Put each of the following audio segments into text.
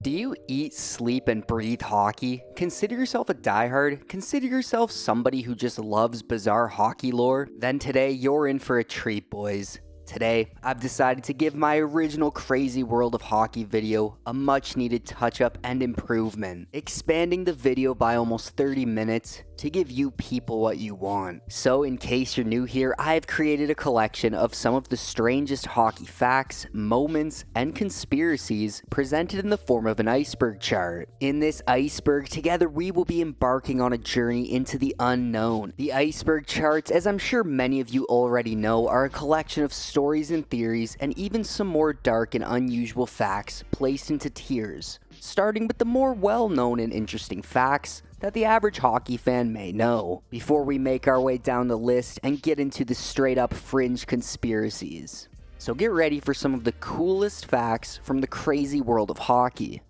Do you eat, sleep, and breathe hockey? Consider yourself a diehard? Consider yourself somebody who just loves bizarre hockey lore? Then today, you're in for a treat, boys. Today, I've decided to give my original Crazy World of Hockey video a much needed touch-up and improvement, expanding the video by almost 30 minutes to give you people what you want. So in case you're new here, I've created a collection of some of the strangest hockey facts, moments, and conspiracies presented in the form of an iceberg chart. In this iceberg, together we will be embarking on a journey into the unknown. The iceberg charts, as I'm sure many of you already know, are a collection of stories and theories, and even some more dark and unusual facts placed into tiers, starting with the more well-known and interesting facts that the average hockey fan may know, before we make our way down the list and get into the straight-up fringe conspiracies. So get ready for some of the coolest facts from the crazy world of hockey.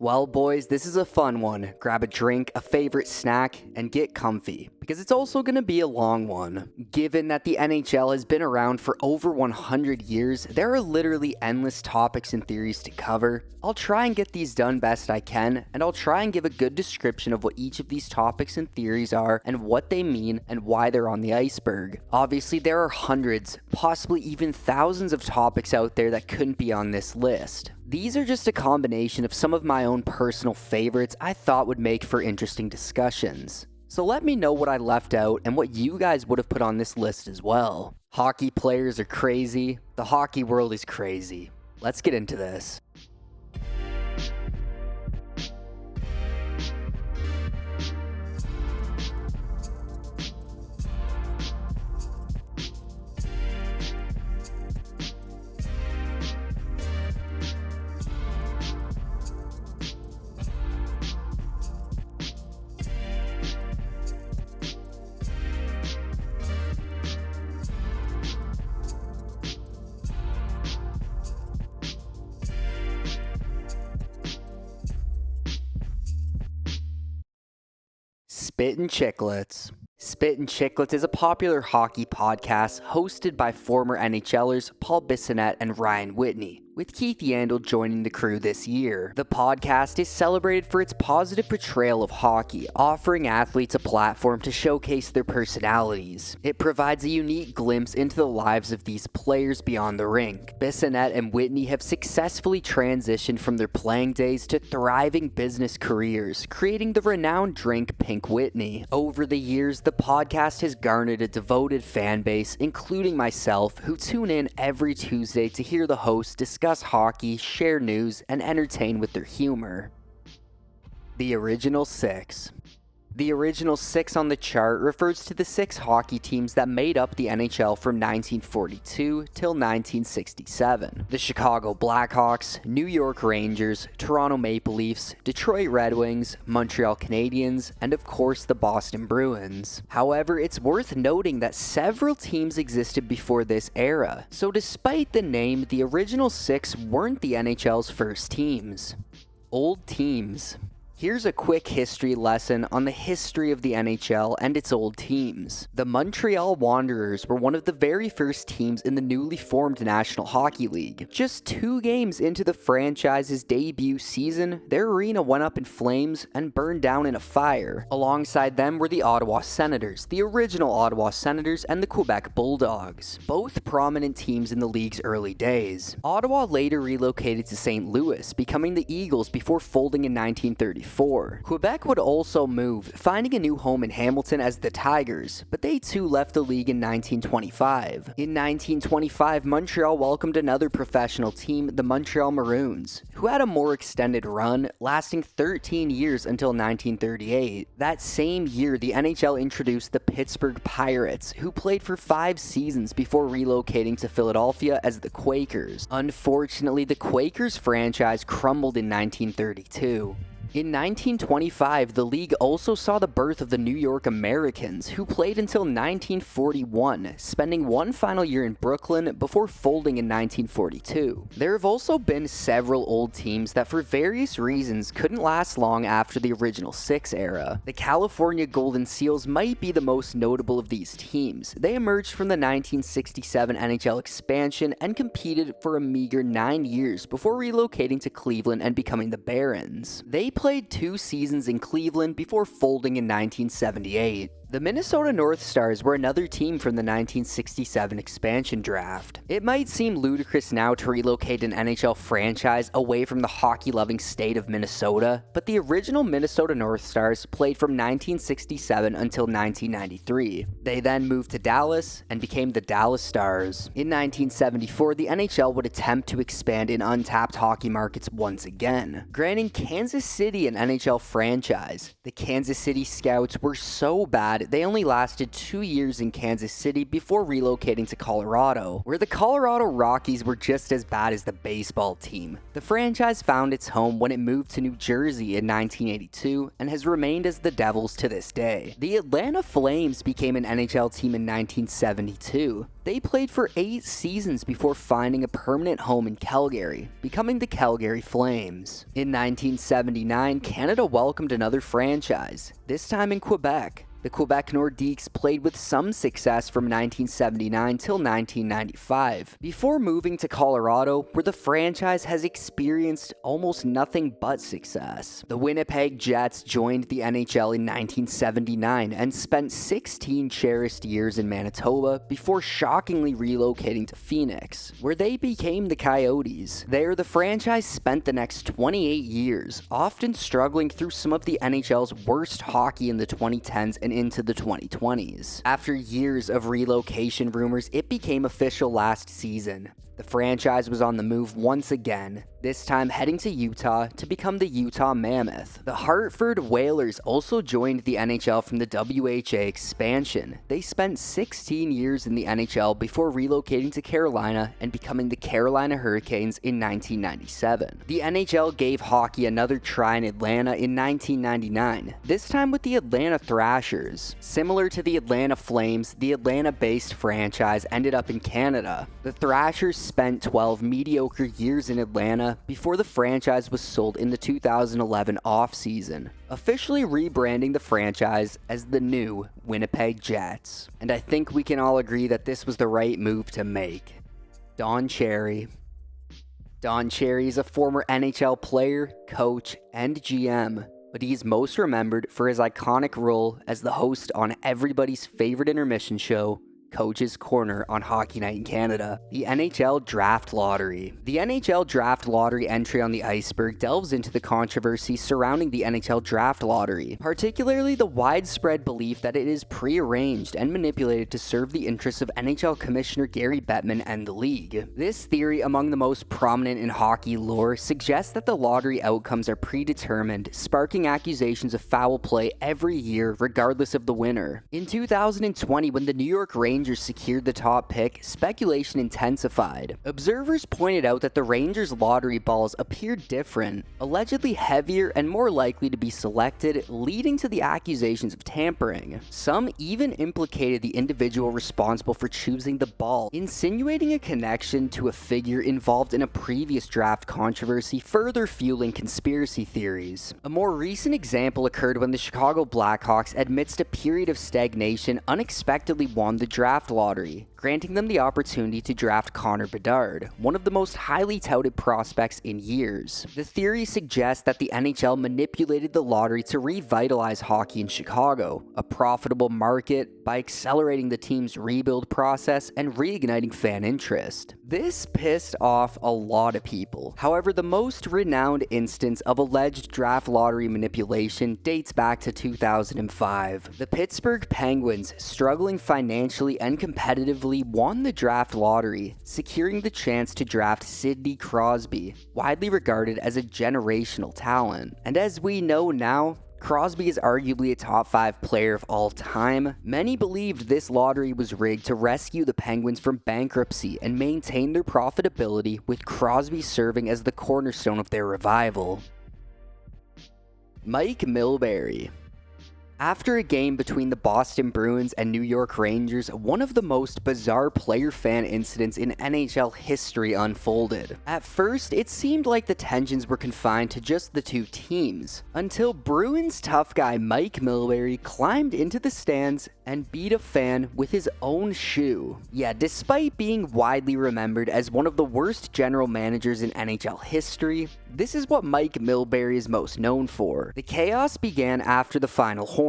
Well, boys, this is a fun one. Grab a drink, a favorite snack, and get comfy, because it's also going to be a long one. Given that the NHL has been around for over 100 years, there are literally endless topics and theories to cover. I'll try and get these done best I can, and I'll try and give a good description of what each of these topics and theories are, and what they mean, and why they're on the iceberg. Obviously, there are hundreds, possibly even thousands of topics out there that couldn't be on this list. These are just a combination of some of my own personal favorites I thought would make for interesting discussions. So let me know what I left out and what you guys would have put on this list as well. Hockey players are crazy. The hockey world is crazy. Let's get into this. Spittin Chiclets. Spittin Chiclets is a popular hockey podcast hosted by former NHLers Paul Bissonnette and Ryan Whitney, with Keith Yandel joining the crew this year. The podcast is celebrated for its positive portrayal of hockey, offering athletes a platform to showcase their personalities. It provides a unique glimpse into the lives of these players beyond the rink. Bissonnette and Whitney have successfully transitioned from their playing days to thriving business careers, creating the renowned drink Pink Whitney. Over the years, the podcast has garnered a devoted fan base, including myself, who tune in every Tuesday to hear the hosts discuss hockey, share news, and entertain with their humor. The Original Six. The Original Six on the chart refers to the 6 hockey teams that made up the NHL from 1942 till 1967. The Chicago Blackhawks, New York Rangers, Toronto Maple Leafs, Detroit Red Wings, Montreal Canadiens, and of course the Boston Bruins. However, it's worth noting that several teams existed before this era, so despite the name, the Original Six weren't the NHL's first teams. Old teams. Here's a quick history lesson on the history of the NHL and its old teams. The Montreal Wanderers were one of the very first teams in the newly formed National Hockey League. Just 2 games into the franchise's debut season, their arena went up in flames and burned down in a fire. Alongside them were the Ottawa Senators, the original Ottawa Senators, and the Quebec Bulldogs, both prominent teams in the league's early days. Ottawa later relocated to St. Louis, becoming the Eagles before folding in 1934. Quebec would also move, finding a new home in Hamilton as the Tigers, but they too left the league in 1925. In 1925, Montreal welcomed another professional team, the Montreal Maroons, who had a more extended run, lasting 13 years until 1938. That same year, the NHL introduced the Pittsburgh Pirates, who played for 5 seasons before relocating to Philadelphia as the Quakers. Unfortunately, the Quakers franchise crumbled in 1932. In 1925, the league also saw the birth of the New York Americans, who played until 1941, spending one final year in Brooklyn before folding in 1942. There have also been several old teams that for various reasons couldn't last long after the original Six era. The California Golden Seals might be the most notable of these teams. They emerged from the 1967 NHL expansion and competed for a meager 9 years before relocating to Cleveland and becoming the Barons. They played 2 seasons in Cleveland before folding in 1978. The Minnesota North Stars were another team from the 1967 expansion draft. It might seem ludicrous now to relocate an NHL franchise away from the hockey-loving state of Minnesota, but the original Minnesota North Stars played from 1967 until 1993. They then moved to Dallas and became the Dallas Stars. In 1974, the NHL would attempt to expand in untapped hockey markets once again, granting Kansas City an NHL franchise. The Kansas City Scouts were so bad they only lasted 2 years in Kansas City before relocating to Colorado, where the Colorado Rockies were just as bad as the baseball team. The franchise found its home when it moved to New Jersey in 1982 and has remained as the Devils to this day. The Atlanta Flames became an NHL team in 1972. They played for 8 seasons before finding a permanent home in Calgary, becoming the Calgary Flames. In 1979, Canada welcomed another franchise, this time in Quebec. The Quebec Nordiques played with some success from 1979 till 1995, before moving to Colorado, where the franchise has experienced almost nothing but success. The Winnipeg Jets joined the NHL in 1979 and spent 16 cherished years in Manitoba before shockingly relocating to Phoenix, where they became the Coyotes. There, the franchise spent the next 28 years, often struggling through some of the NHL's worst hockey in the 2010s and into the 2020s. After years of relocation rumors, it became official last season. The franchise was on the move once again, this time heading to Utah to become the Utah Mammoth. The Hartford Whalers also joined the NHL from the WHA expansion. They spent 16 years in the NHL before relocating to Carolina and becoming the Carolina Hurricanes in 1997. The NHL gave hockey another try in Atlanta in 1999, this time with the Atlanta Thrashers. Similar to the Atlanta Flames, the Atlanta-based franchise ended up in Canada. The Thrashers spent 12 mediocre years in Atlanta before the franchise was sold in the 2011 offseason, officially rebranding the franchise as the new Winnipeg Jets. And I think we can all agree that this was the right move to make. Don Cherry. Don Cherry is a former NHL player, coach, and GM, but he is most remembered for his iconic role as the host on everybody's favorite intermission show, Coach's Corner on Hockey Night in Canada. The NHL Draft Lottery. The NHL Draft Lottery entry on the Iceberg delves into the controversy surrounding the NHL Draft Lottery, particularly the widespread belief that it is prearranged and manipulated to serve the interests of NHL Commissioner Gary Bettman and the league. This theory, among the most prominent in hockey lore, suggests that the lottery outcomes are predetermined, sparking accusations of foul play every year regardless of the winner. In 2020, when the New York Rangers secured the top pick, speculation intensified. Observers pointed out that the Rangers' lottery balls appeared different, allegedly heavier and more likely to be selected, leading to the accusations of tampering. Some even implicated the individual responsible for choosing the ball, insinuating a connection to a figure involved in a previous draft controversy, further fueling conspiracy theories. A more recent example occurred when the Chicago Blackhawks, amidst a period of stagnation, unexpectedly won the draft lottery, granting them the opportunity to draft Connor Bedard, one of the most highly touted prospects in years. The theory suggests that the NHL manipulated the lottery to revitalize hockey in Chicago, a profitable market, by accelerating the team's rebuild process and reigniting fan interest. This pissed off a lot of people. However, the most renowned instance of alleged draft lottery manipulation dates back to 2005. The Pittsburgh Penguins, struggling financially and competitively, won the draft lottery, securing the chance to draft Sidney Crosby, widely regarded as a generational talent. And as we know now, Crosby is arguably a top 5 player of all time. Many believed this lottery was rigged to rescue the Penguins from bankruptcy and maintain their profitability, with Crosby serving as the cornerstone of their revival. Mike Milbury. After a game between the Boston Bruins and New York Rangers, one of the most bizarre player-fan incidents in NHL history unfolded. At first, it seemed like the tensions were confined to just the two teams, until Bruins tough guy Mike Milbury climbed into the stands and beat a fan with his own shoe. Yeah, despite being widely remembered as one of the worst general managers in NHL history, this is what Mike Milbury is most known for. The chaos began after the final horn.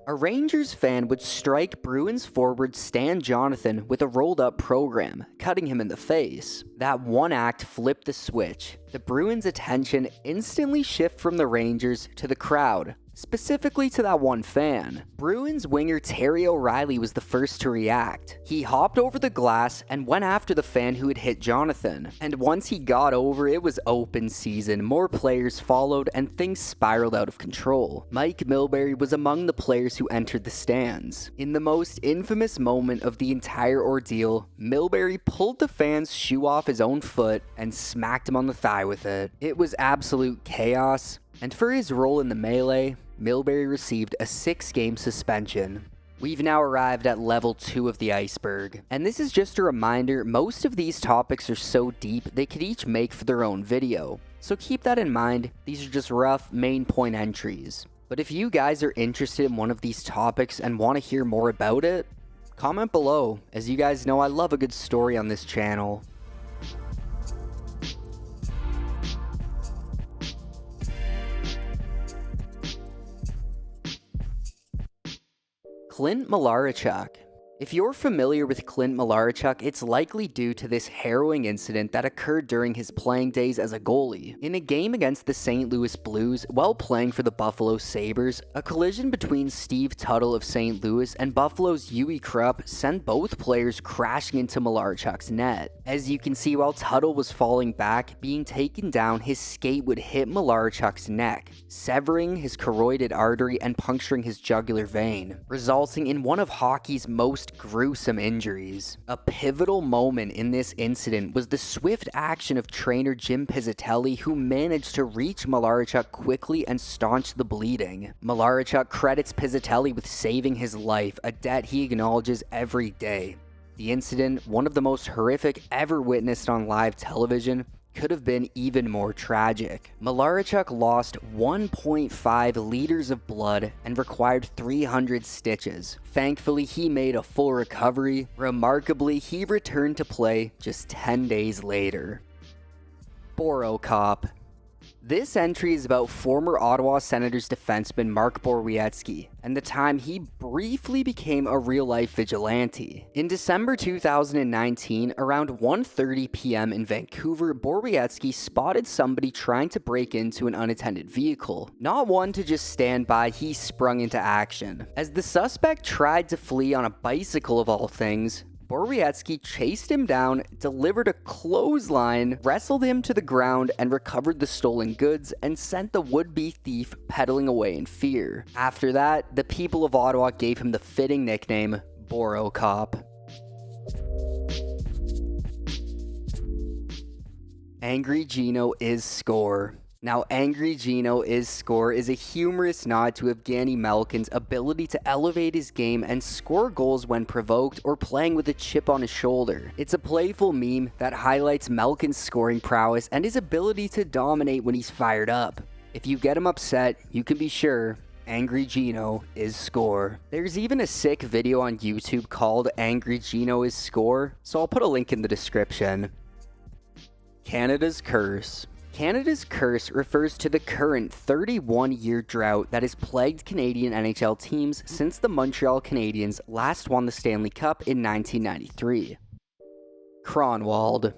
A Rangers fan would strike Bruins forward Stan Jonathan with a rolled-up program, cutting him in the face. That one act flipped the switch. The Bruins' attention instantly shifted from the Rangers to the crowd, specifically to that one fan. Bruins winger Terry O'Reilly was the first to react. He hopped over the glass and went after the fan who had hit Jonathan. And once he got over, it was open season. More players followed and things spiraled out of control. Mike Milbury was among the players who entered the stands. In the most infamous moment of the entire ordeal, Milbury pulled the fan's shoe off his own foot and smacked him on the thigh with it. It was absolute chaos. And for his role in the melee, Milbury received a 6-game suspension. We've now arrived at level 2 of the iceberg. And this is just a reminder, most of these topics are so deep they could each make for their own video. So keep that in mind, these are just rough main point entries. But if you guys are interested in one of these topics and want to hear more about it, comment below. As you guys know, I love a good story on this channel. Clint Malarchuk. If you're familiar with Clint Malarchuk, it's likely due to this harrowing incident that occurred during his playing days as a goalie. In a game against the St. Louis Blues, while playing for the Buffalo Sabres, a collision between Steve Tuttle of St. Louis and Buffalo's Huey Krupp sent both players crashing into Malarchuk's net. As you can see, while Tuttle was falling back, being taken down, his skate would hit Malarchuk's neck, severing his carotid artery and puncturing his jugular vein, resulting in one of hockey's most gruesome injuries. A pivotal moment in this incident was the swift action of trainer Jim Pizzatelli, who managed to reach Malarchuk quickly and staunch the bleeding. Malarchuk credits Pizzatelli with saving his life, a debt he acknowledges every day. The incident, one of the most horrific ever witnessed on live television, could have been even more tragic. Malarchuk lost 1.5 liters of blood and required 300 stitches. Thankfully, he made a full recovery. Remarkably, he returned to play just 10 days later. Boro Cop. This entry is about former Ottawa Senators defenseman Mark Borowiecki and the time he briefly became a real-life vigilante. In December 2019, around 1:30 p.m. in Vancouver, Borowiecki spotted somebody trying to break into an unattended vehicle. Not one to just stand by, he sprung into action. As the suspect tried to flee on a bicycle of all things, Borowiecki chased him down, delivered a clothesline, wrestled him to the ground, and recovered the stolen goods and sent the would-be thief pedaling away in fear. After that, the people of Ottawa gave him the fitting nickname, Boro Cop. Angry Geno is score. Now, Angry Geno is score is a humorous nod to Evgeny Malkin's ability to elevate his game and score goals when provoked or playing with a chip on his shoulder. It's a playful meme that highlights Malkin's scoring prowess and his ability to dominate when he's fired up. If you get him upset, you can be sure Angry Geno is score. There's even a sick video on YouTube called Angry Geno is score, so I'll put a link in the description. Canada's curse. Canada's curse refers to the current 31-year drought that has plagued Canadian NHL teams since the Montreal Canadiens last won the Stanley Cup in 1993. Kronwall'd.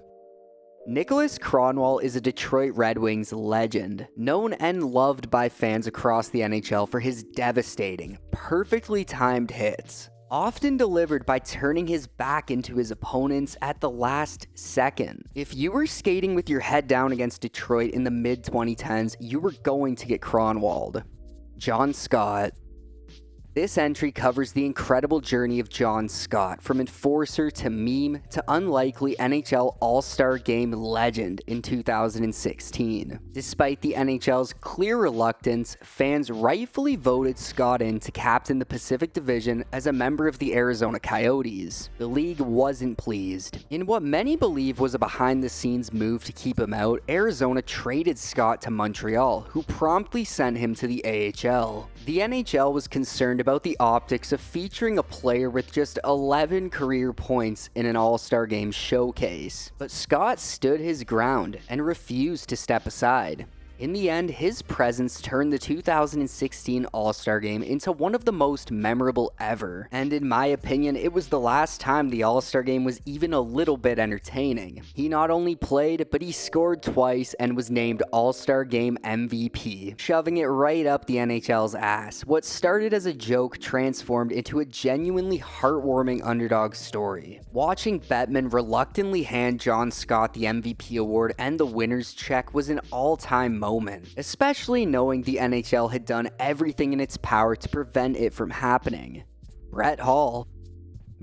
Nicholas Kronwall'd is a Detroit Red Wings legend, known and loved by fans across the NHL for his devastating, perfectly timed hits, often delivered by turning his back into his opponents at the last second. If you were skating with your head down against Detroit in the mid-2010s, you were going to get Kronwall'd. John Scott. This entry covers the incredible journey of John Scott, from enforcer to meme to unlikely NHL All-Star Game legend in 2016. Despite the NHL's clear reluctance, fans rightfully voted Scott in to captain the Pacific Division as a member of the Arizona Coyotes. The league wasn't pleased. In what many believe was a behind-the-scenes move to keep him out, Arizona traded Scott to Montreal, who promptly sent him to the AHL. The NHL was concerned about the optics of featuring a player with just 11 career points in an All-Star Game showcase, but Scott stood his ground and refused to step aside. In the end, his presence turned the 2016 All-Star Game into one of the most memorable ever, and in my opinion, it was the last time the All-Star Game was even a little bit entertaining. He not only played, but he scored twice and was named All-Star Game MVP, shoving it right up the NHL's ass. What started as a joke transformed into a genuinely heartwarming underdog story. Watching Bettman reluctantly hand John Scott the MVP award and the winner's check was an all-time moment, especially knowing the NHL had done everything in its power to prevent it from happening. Brett Hull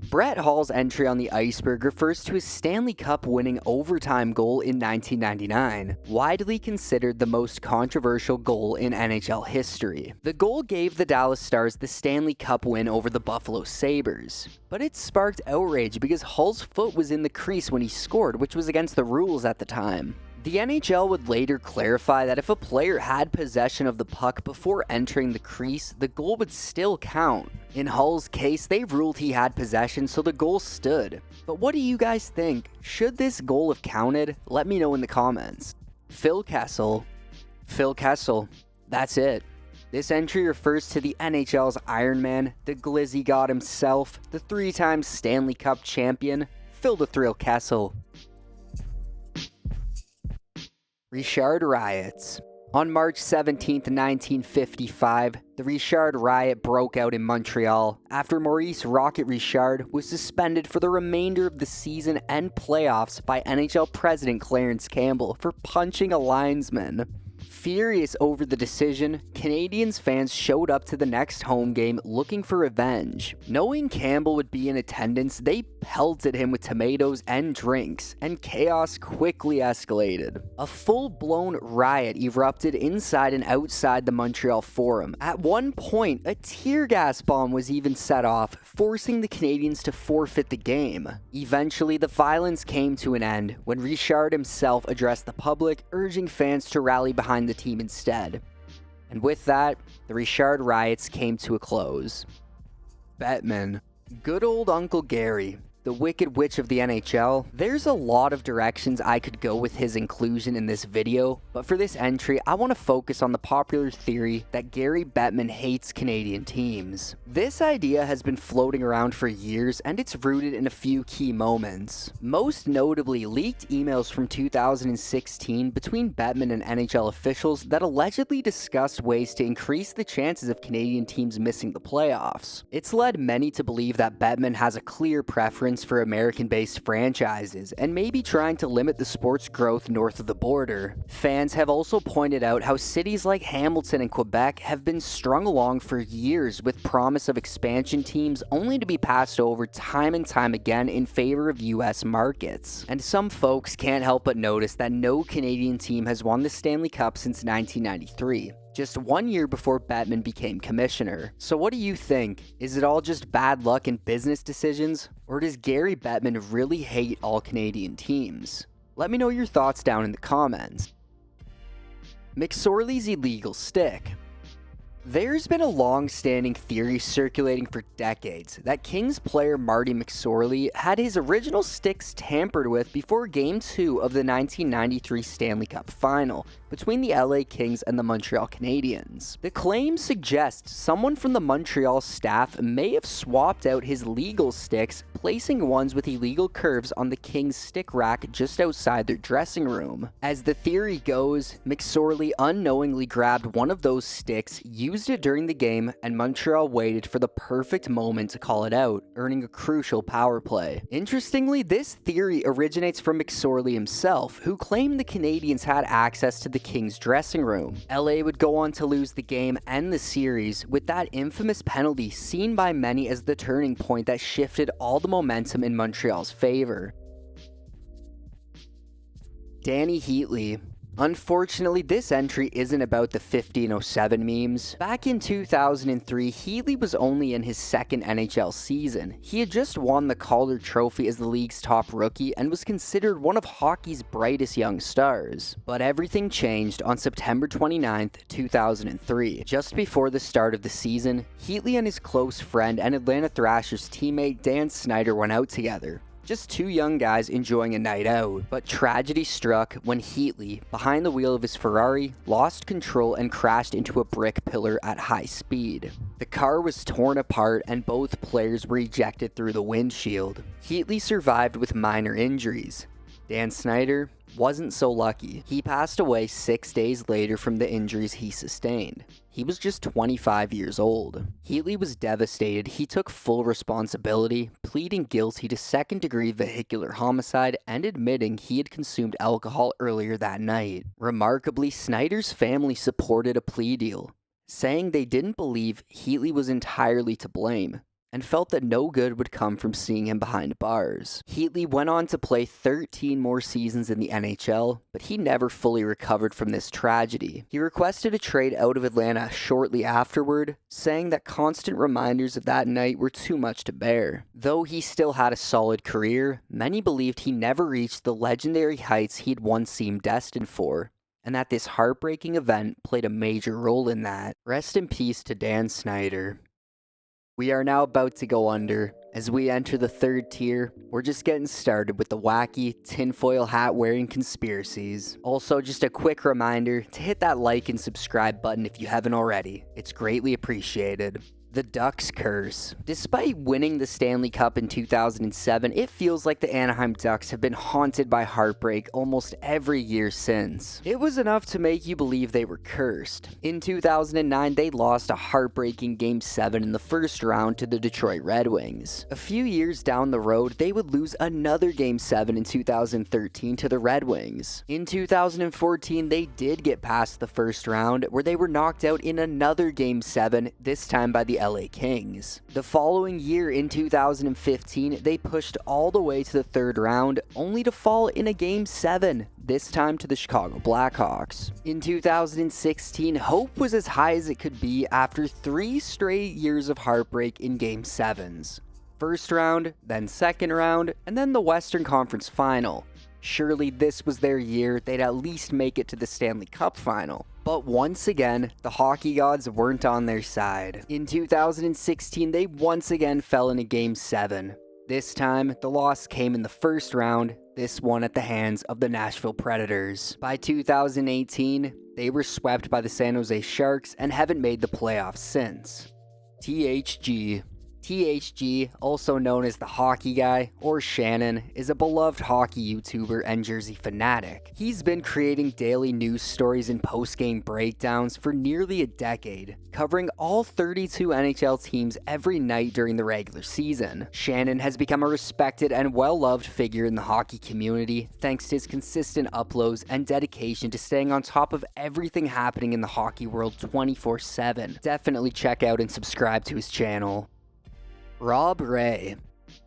Brett Hull's entry on the Iceberg refers to his Stanley Cup winning overtime goal in 1999, widely considered the most controversial goal in NHL history. The goal gave the Dallas Stars the Stanley Cup win over the Buffalo Sabres, but it sparked outrage because Hull's foot was in the crease when he scored, which was against the rules at the time. The NHL would later clarify that if a player had possession of the puck before entering the crease, the goal would still count. In Hull's case, they ruled he had possession, so the goal stood. But what do you guys think? Should this goal have counted? Let me know in the comments. Phil Kessel, that's it. This entry refers to the NHL's Iron Man, the Glizzy God himself, the 3-time Stanley Cup champion, Phil the Thrill Kessel. Richard Riots. On March 17, 1955, the Richard Riot broke out in Montreal after Maurice "Rocket" Richard was suspended for the remainder of the season and playoffs by NHL President Clarence Campbell for punching a linesman. Furious over the decision, Canadiens fans showed up to the next home game looking for revenge. Knowing Campbell would be in attendance, they pelted him with tomatoes and drinks, and chaos quickly escalated. A full-blown riot erupted inside and outside the Montreal Forum. At one point, a tear gas bomb was even set off, forcing the Canadiens to forfeit the game. Eventually, the violence came to an end when Richard himself addressed the public, urging fans to rally behind the team instead. And with that, the Richard Riots came to a close. Bettman. Good old Uncle Gary, the Wicked Witch of the NHL. There's a lot of directions I could go with his inclusion in this video, but for this entry, I want to focus on the popular theory that Gary Bettman hates Canadian teams. This idea has been floating around for years, and it's rooted in a few key moments. Most notably, leaked emails from 2016 between Bettman and NHL officials that allegedly discussed ways to increase the chances of Canadian teams missing the playoffs. It's led many to believe that Bettman has a clear preference for American-based franchises and may be trying to limit the sport's growth north of the border. Fans have also pointed out how cities like Hamilton and Quebec have been strung along for years with promise of expansion teams only to be passed over time and time again in favor of US markets. And some folks can't help but notice that no Canadian team has won the Stanley Cup since 1993. Just 1 year before Bettman became commissioner. So what do you think? Is it all just bad luck and business decisions? Or does Gary Bettman really hate all Canadian teams? Let me know your thoughts down in the comments. McSorley's illegal stick. There's been a long-standing theory circulating for decades that Kings player Marty McSorley had his original sticks tampered with before Game 2 of the 1993 Stanley Cup Final between the LA Kings and the Montreal Canadiens. The claim suggests someone from the Montreal staff may have swapped out his legal sticks, placing ones with illegal curves on the Kings stick rack just outside their dressing room. As the theory goes, McSorley unknowingly grabbed one of those sticks, used used it during the game, and Montreal waited for the perfect moment to call it out, earning a crucial power play. Interestingly, this theory originates from McSorley himself, who claimed the Canadiens had access to the Kings' dressing room. LA would go on to lose the game and the series, with that infamous penalty seen by many as the turning point that shifted all the momentum in Montreal's favor. Dany Heatley. Unfortunately, this entry isn't about the 1507 memes. Back in 2003, Heatley was only in his second NHL season. He had just won the Calder Trophy as the league's top rookie and was considered one of hockey's brightest young stars. But everything changed on September 29, 2003. Just before the start of the season, Heatley and his close friend and Atlanta Thrashers teammate Dan Snyder went out together. Just two young guys enjoying a night out, but tragedy struck when Heatley, behind the wheel of his Ferrari, lost control and crashed into a brick pillar at high speed. The car was torn apart and both players were ejected through the windshield. Heatley survived with minor injuries. Dan Snyder wasn't so lucky. He passed away 6 days later from the injuries he sustained. He was just 25 years old. Heatley was devastated. He took full responsibility, pleading guilty to second-degree vehicular homicide and admitting he had consumed alcohol earlier that night. Remarkably, Snyder's family supported a plea deal, saying they didn't believe Heatley was entirely to blame, and felt that no good would come from seeing him behind bars. Heatley went on to play 13 more seasons in the NHL, but he never fully recovered from this tragedy. He requested a trade out of Atlanta shortly afterward, saying that constant reminders of that night were too much to bear. Though he still had a solid career, many believed he never reached the legendary heights he'd once seemed destined for, and that this heartbreaking event played a major role in that. Rest in peace to Dan Snyder. We are now about to go under. As we enter the third tier, we're just getting started with the wacky, tinfoil hat wearing conspiracies. Also, just a quick reminder to hit that like and subscribe button if you haven't already. It's greatly appreciated. The Ducks curse. Despite winning the Stanley Cup in 2007, it feels like the Anaheim Ducks have been haunted by heartbreak almost every year since. It was enough to make you believe they were cursed. In 2009, they lost a heartbreaking Game 7 in the first round to the Detroit Red Wings. A few years down the road, they would lose another Game 7 in 2013 to the Red Wings. In 2014, they did get past the first round, where they were knocked out in another Game 7, this time by the LA Kings. The following year, in 2015, they pushed all the way to the third round, only to fall in a Game 7, this time to the Chicago Blackhawks. In 2016, hope was as high as it could be after 3 straight years of heartbreak in Game 7s. First round, then second round, and then the Western Conference Final. Surely this was their year, they'd at least make it to the Stanley Cup Final. But once again, the hockey gods weren't on their side. In 2016, they once again fell in a Game 7. This time, the loss came in the first round, this one at the hands of the Nashville Predators. By 2018, they were swept by the San Jose Sharks and haven't made the playoffs since. THG. THG, also known as the Hockey Guy, or Shannon, is a beloved hockey YouTuber and jersey fanatic. He's been creating daily news stories and post-game breakdowns for nearly a decade, covering all 32 NHL teams every night during the regular season. Shannon has become a respected and well-loved figure in the hockey community, thanks to his consistent uploads and dedication to staying on top of everything happening in the hockey world 24/7. Definitely check out and subscribe to his channel. Rob Ray.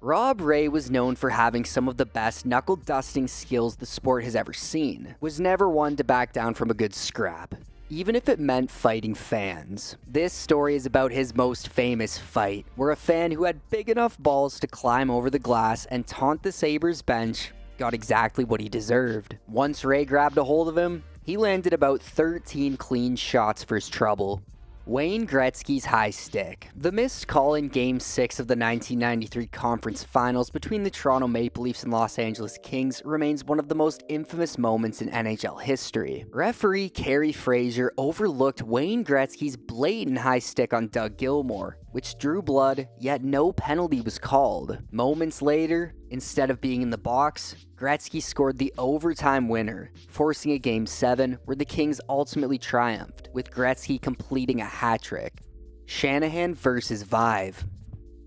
Rob Ray was known for having some of the best knuckle-dusting skills the sport has ever seen. Was never one to back down from a good scrap, even if it meant fighting fans. This story is about his most famous fight, where a fan who had big enough balls to climb over the glass and taunt the Sabres bench got exactly what he deserved. Once Ray grabbed a hold of him, he landed about 13 clean shots for his trouble. Wayne Gretzky's high stick. The missed call in Game 6 of the 1993 Conference Finals between the Toronto Maple Leafs and Los Angeles Kings remains one of the most infamous moments in NHL history. Referee Kerry Fraser overlooked Wayne Gretzky's blatant high stick on Doug Gilmour, which drew blood, yet no penalty was called. Moments later, Instead of being in the box, Gretzky scored the overtime winner, forcing a Game 7 where the Kings ultimately triumphed, with Gretzky completing a hat trick. Shanahan versus Vive.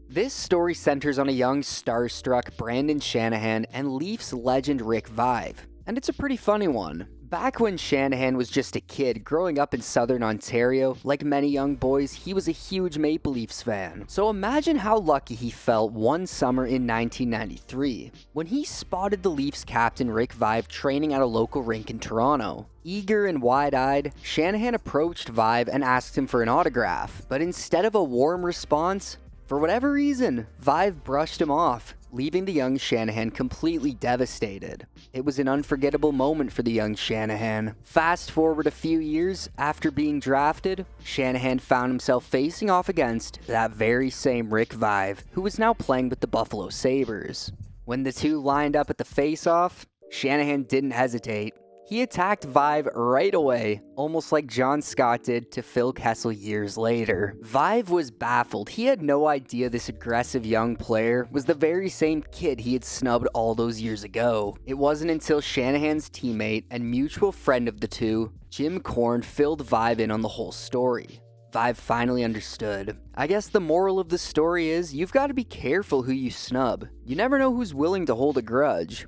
This story centers on a young starstruck Brandon Shanahan and Leafs legend Rick Vive, and it's a pretty funny one. Back when Shanahan was just a kid growing up in southern Ontario, like many young boys, he was a huge Maple Leafs fan. So imagine how lucky he felt one summer in 1993, when he spotted the Leafs captain Rick Vive training at a local rink in Toronto. Eager and wide-eyed, Shanahan approached Vive and asked him for an autograph, but instead of a warm response, for whatever reason, Vive brushed him off, leaving the young Shanahan completely devastated. It was an unforgettable moment for the young Shanahan. Fast forward a few years, after being drafted, Shanahan found himself facing off against that very same Rick Vive, who was now playing with the Buffalo Sabres. When the two lined up at the face-off, Shanahan didn't hesitate. He attacked Vive right away, almost like John Scott did to Phil Kessel years later. Vive was baffled. He had no idea this aggressive young player was the very same kid he had snubbed all those years ago. It wasn't until Shanahan's teammate and mutual friend of the two, Jim Korn, filled Vive in on the whole story. Vive finally understood. I guess the moral of the story is you've got to be careful who you snub. You never know who's willing to hold a grudge.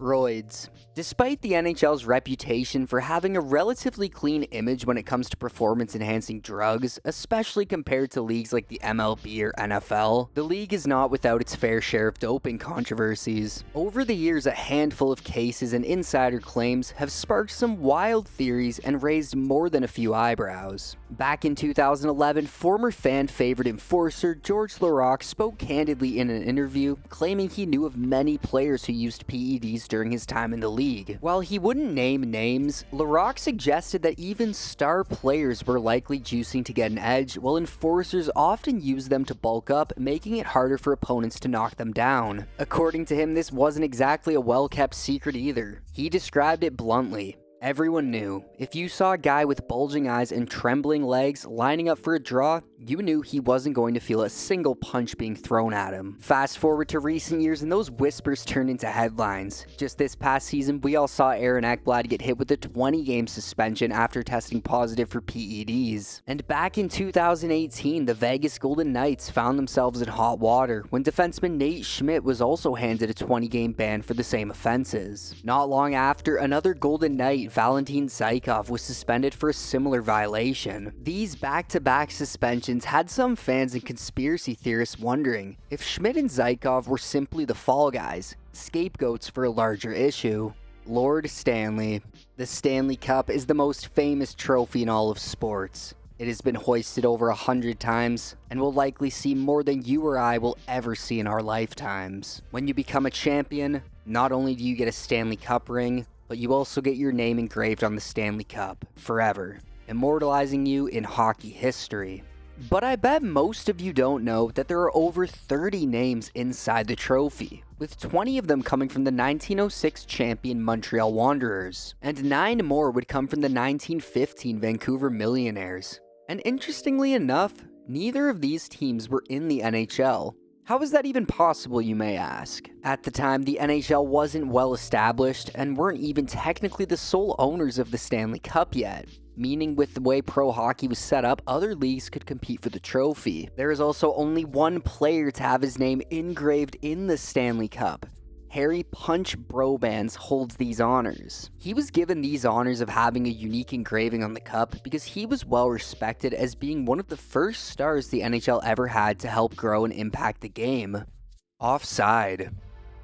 Roids. Despite the NHL's reputation for having a relatively clean image when it comes to performance-enhancing drugs, especially compared to leagues like the MLB or NFL, the league is not without its fair share of doping controversies. Over the years, a handful of cases and insider claims have sparked some wild theories and raised more than a few eyebrows. Back in 2011, former fan-favorite enforcer George Laraque spoke candidly in an interview, claiming he knew of many players who used PEDs during his time in the league. While he wouldn't name names, Laraque suggested that even star players were likely juicing to get an edge, while enforcers often used them to bulk up, making it harder for opponents to knock them down. According to him, this wasn't exactly a well-kept secret either. He described it bluntly. Everyone knew. If you saw a guy with bulging eyes and trembling legs lining up for a draw, you knew he wasn't going to feel a single punch being thrown at him. Fast forward to recent years and those whispers turned into headlines. Just this past season, we all saw Aaron Ekblad get hit with a 20-game suspension after testing positive for PEDs. And back in 2018, the Vegas Golden Knights found themselves in hot water when defenseman Nate Schmidt was also handed a 20-game ban for the same offenses. Not long after, another Golden Knight, Valentin Zykov, was suspended for a similar violation. These back-to-back suspensions had some fans and conspiracy theorists wondering if Schmidt and Zykov were simply the fall guys, scapegoats for a larger issue. Lord Stanley. The Stanley Cup is the most famous trophy in all of sports. It has been hoisted over 100 times and will likely see more than you or I will ever see in our lifetimes. When you become a champion, not only do you get a Stanley Cup ring, but you also get your name engraved on the Stanley Cup forever, immortalizing you in hockey history. But I bet most of you don't know that there are over 30 names inside the trophy, with 20 of them coming from the 1906 champion Montreal Wanderers, and 9 more would come from the 1915 Vancouver Millionaires. And interestingly enough, neither of these teams were in the NHL. How is that even possible, you may ask? At the time, the NHL wasn't well established and weren't even technically the sole owners of the Stanley Cup yet, meaning with the way pro hockey was set up, other leagues could compete for the trophy. There is also only one player to have his name engraved in the Stanley Cup. Harry Punch Brobans holds these honors. He was given these honors of having a unique engraving on the cup because he was well respected as being one of the first stars the NHL ever had to help grow and impact the game. Offside.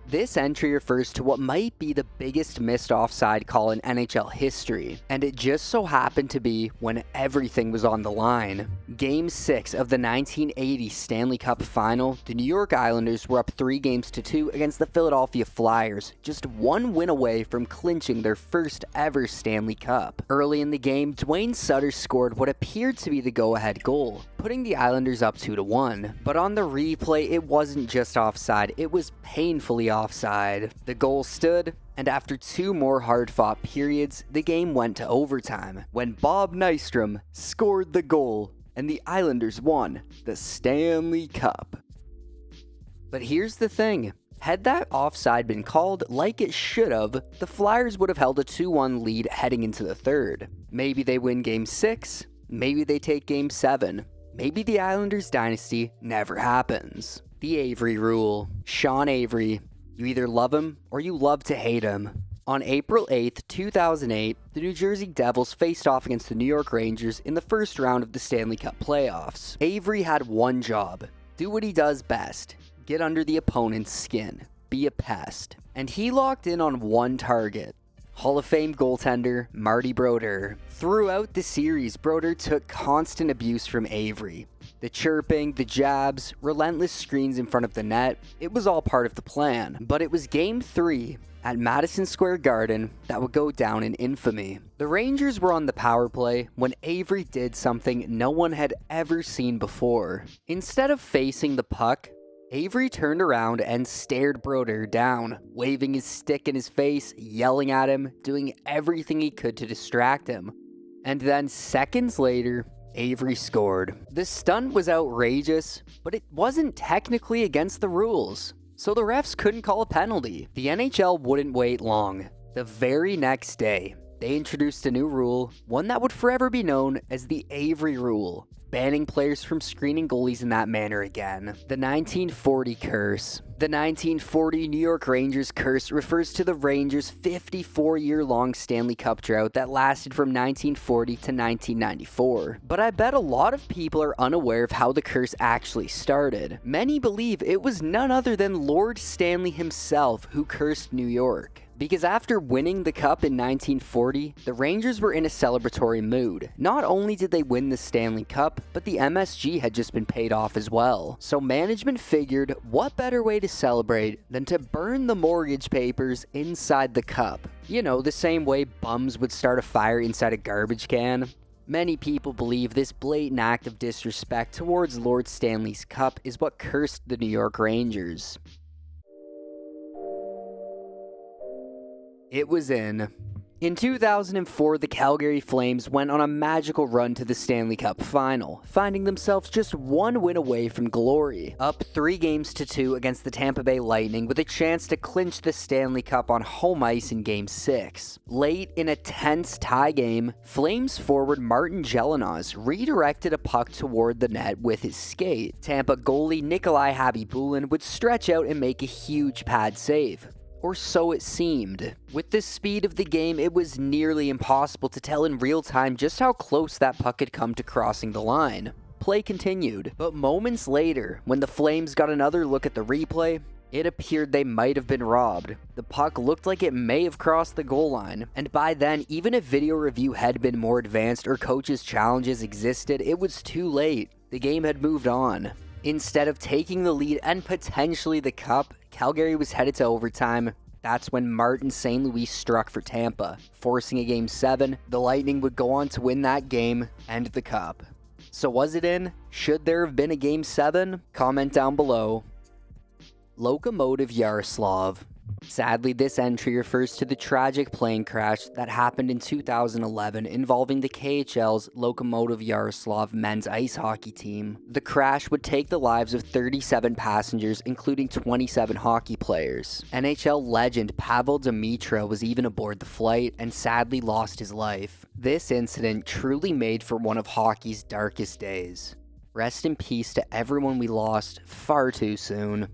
This entry refers to what might be the biggest missed offside call in NHL history, and it just so happened to be when everything was on the line. Game 6 of the 1980 Stanley Cup Final, the New York Islanders were up 3-2 against the Philadelphia Flyers, just one win away from clinching their first ever Stanley Cup. Early in the game, Dwayne Sutter scored what appeared to be the go-ahead goal, putting the Islanders up 2-1. But on the replay, it wasn't just offside, it was painfully offside. The goal stood, and after 2 more hard-fought periods, the game went to overtime, when Bob Nystrom scored the goal, and the Islanders won the Stanley Cup. But here's the thing. Had that offside been called like it should have, the Flyers would have held a 2-1 lead heading into the third. Maybe they win Game 6, maybe they take Game 7, maybe the Islanders dynasty never happens. The Avery Rule. Sean Avery. You either love him or you love to hate him. On April 8th, 2008, the New Jersey Devils faced off against the New York Rangers in the first round of the Stanley Cup playoffs. Avery had one job. Do what he does best. Get under the opponent's skin. Be a pest. And he locked in on one target. Hall of Fame goaltender Marty Brodeur. Throughout the series, Brodeur took constant abuse from Avery. The chirping, the jabs, relentless screens in front of the net, it was all part of the plan. But it was Game 3 at Madison Square Garden that would go down in infamy. The Rangers were on the power play when Avery did something no one had ever seen before. Instead of facing the puck, Avery turned around and stared Brodeur down, waving his stick in his face, yelling at him, doing everything he could to distract him. And then seconds later, Avery scored. The stunt was outrageous, but it wasn't technically against the rules, so the refs couldn't call a penalty. The NHL wouldn't wait long. The very next day, they introduced a new rule, one that would forever be known as the Avery Rule, banning players from screening goalies in that manner again. The 1940 curse. The 1940 New York Rangers curse refers to the Rangers' 54-year-long Stanley Cup drought that lasted from 1940 to 1994. But I bet a lot of people are unaware of how the curse actually started. Many believe it was none other than Lord Stanley himself who cursed New York. Because after winning the Cup in 1940, the Rangers were in a celebratory mood. Not only did they win the Stanley Cup, but the MSG had just been paid off as well. So management figured, what better way to celebrate than to burn the mortgage papers inside the cup? You know, the same way bums would start a fire inside a garbage can. Many people believe this blatant act of disrespect towards Lord Stanley's Cup is what cursed the New York Rangers. It was in 2004, the Calgary Flames went on a magical run to the Stanley Cup final, finding themselves just one win away from glory, up 3-2 against the Tampa Bay Lightning with a chance to clinch the Stanley Cup on home ice in Game 6. Late in a tense tie game, Flames forward Martin Gelinas redirected a puck toward the net with his skate. Tampa goalie Nikolai Habibulin would stretch out and make a huge pad save. Or so it seemed. With the speed of the game, it was nearly impossible to tell in real time just how close that puck had come to crossing the line. Play continued, but moments later, when the Flames got another look at the replay, it appeared they might have been robbed. The puck looked like it may have crossed the goal line, and by then, even if video review had been more advanced or coaches' challenges existed, it was too late. The game had moved on. Instead of taking the lead and potentially the cup, Calgary was headed to overtime. That's when Martin St. Louis struck for Tampa, forcing a Game 7. The Lightning would go on to win that game and the cup. So was it in? Should there have been a Game 7? Comment down below. Lokomotiv Yaroslavl. Sadly, this entry refers to the tragic plane crash that happened in 2011 involving the KHL's Lokomotiv Yaroslavl men's ice hockey team. The crash would take the lives of 37 passengers, including 27 hockey players. NHL legend Pavel Demitra was even aboard the flight and sadly lost his life. This incident truly made for one of hockey's darkest days. Rest in peace to everyone we lost far too soon.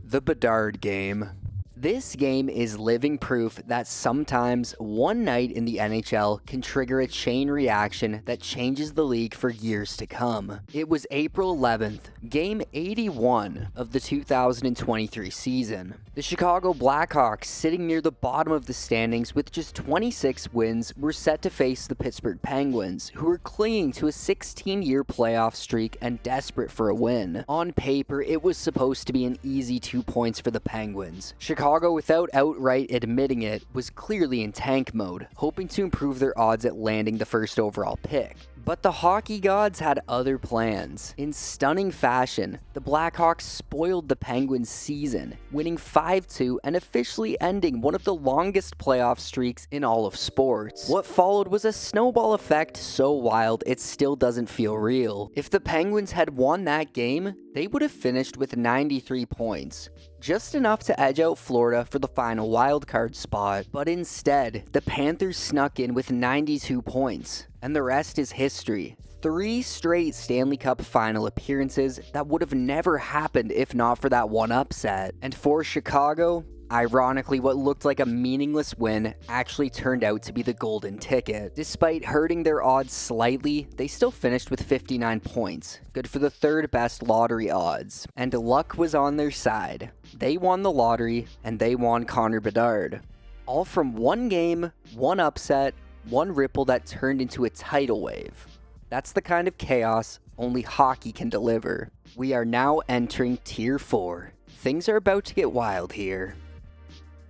The Bedard Game. This game is living proof that sometimes one night in the NHL can trigger a chain reaction that changes the league for years to come. It was April 11th, Game 81 of the 2023 season. The Chicago Blackhawks, sitting near the bottom of the standings with just 26 wins, were set to face the Pittsburgh Penguins, who were clinging to a 16-year playoff streak and desperate for a win. On paper, it was supposed to be an easy 2 points for the Penguins. Chicago, without outright admitting it, was clearly in tank mode, hoping to improve their odds at landing the first overall pick. But the hockey gods had other plans. In stunning fashion, the Blackhawks spoiled the Penguins' season, winning 5-2 and officially ending one of the longest playoff streaks in all of sports. What followed was a snowball effect so wild it still doesn't feel real. If the Penguins had won that game, they would have finished with 93 points. Just enough to edge out Florida for the final wildcard spot. But instead, the Panthers snuck in with 92 points. And the rest is history. 3 straight Stanley Cup final appearances that would have never happened if not for that one upset. And for Chicago, ironically, what looked like a meaningless win actually turned out to be the golden ticket. Despite hurting their odds slightly, they still finished with 59 points, good for the 3rd best lottery odds. And luck was on their side. They won the lottery, and they won Connor Bedard. All from one game, one upset, one ripple that turned into a tidal wave. That's the kind of chaos only hockey can deliver. We are now entering Tier 4. Things are about to get wild here.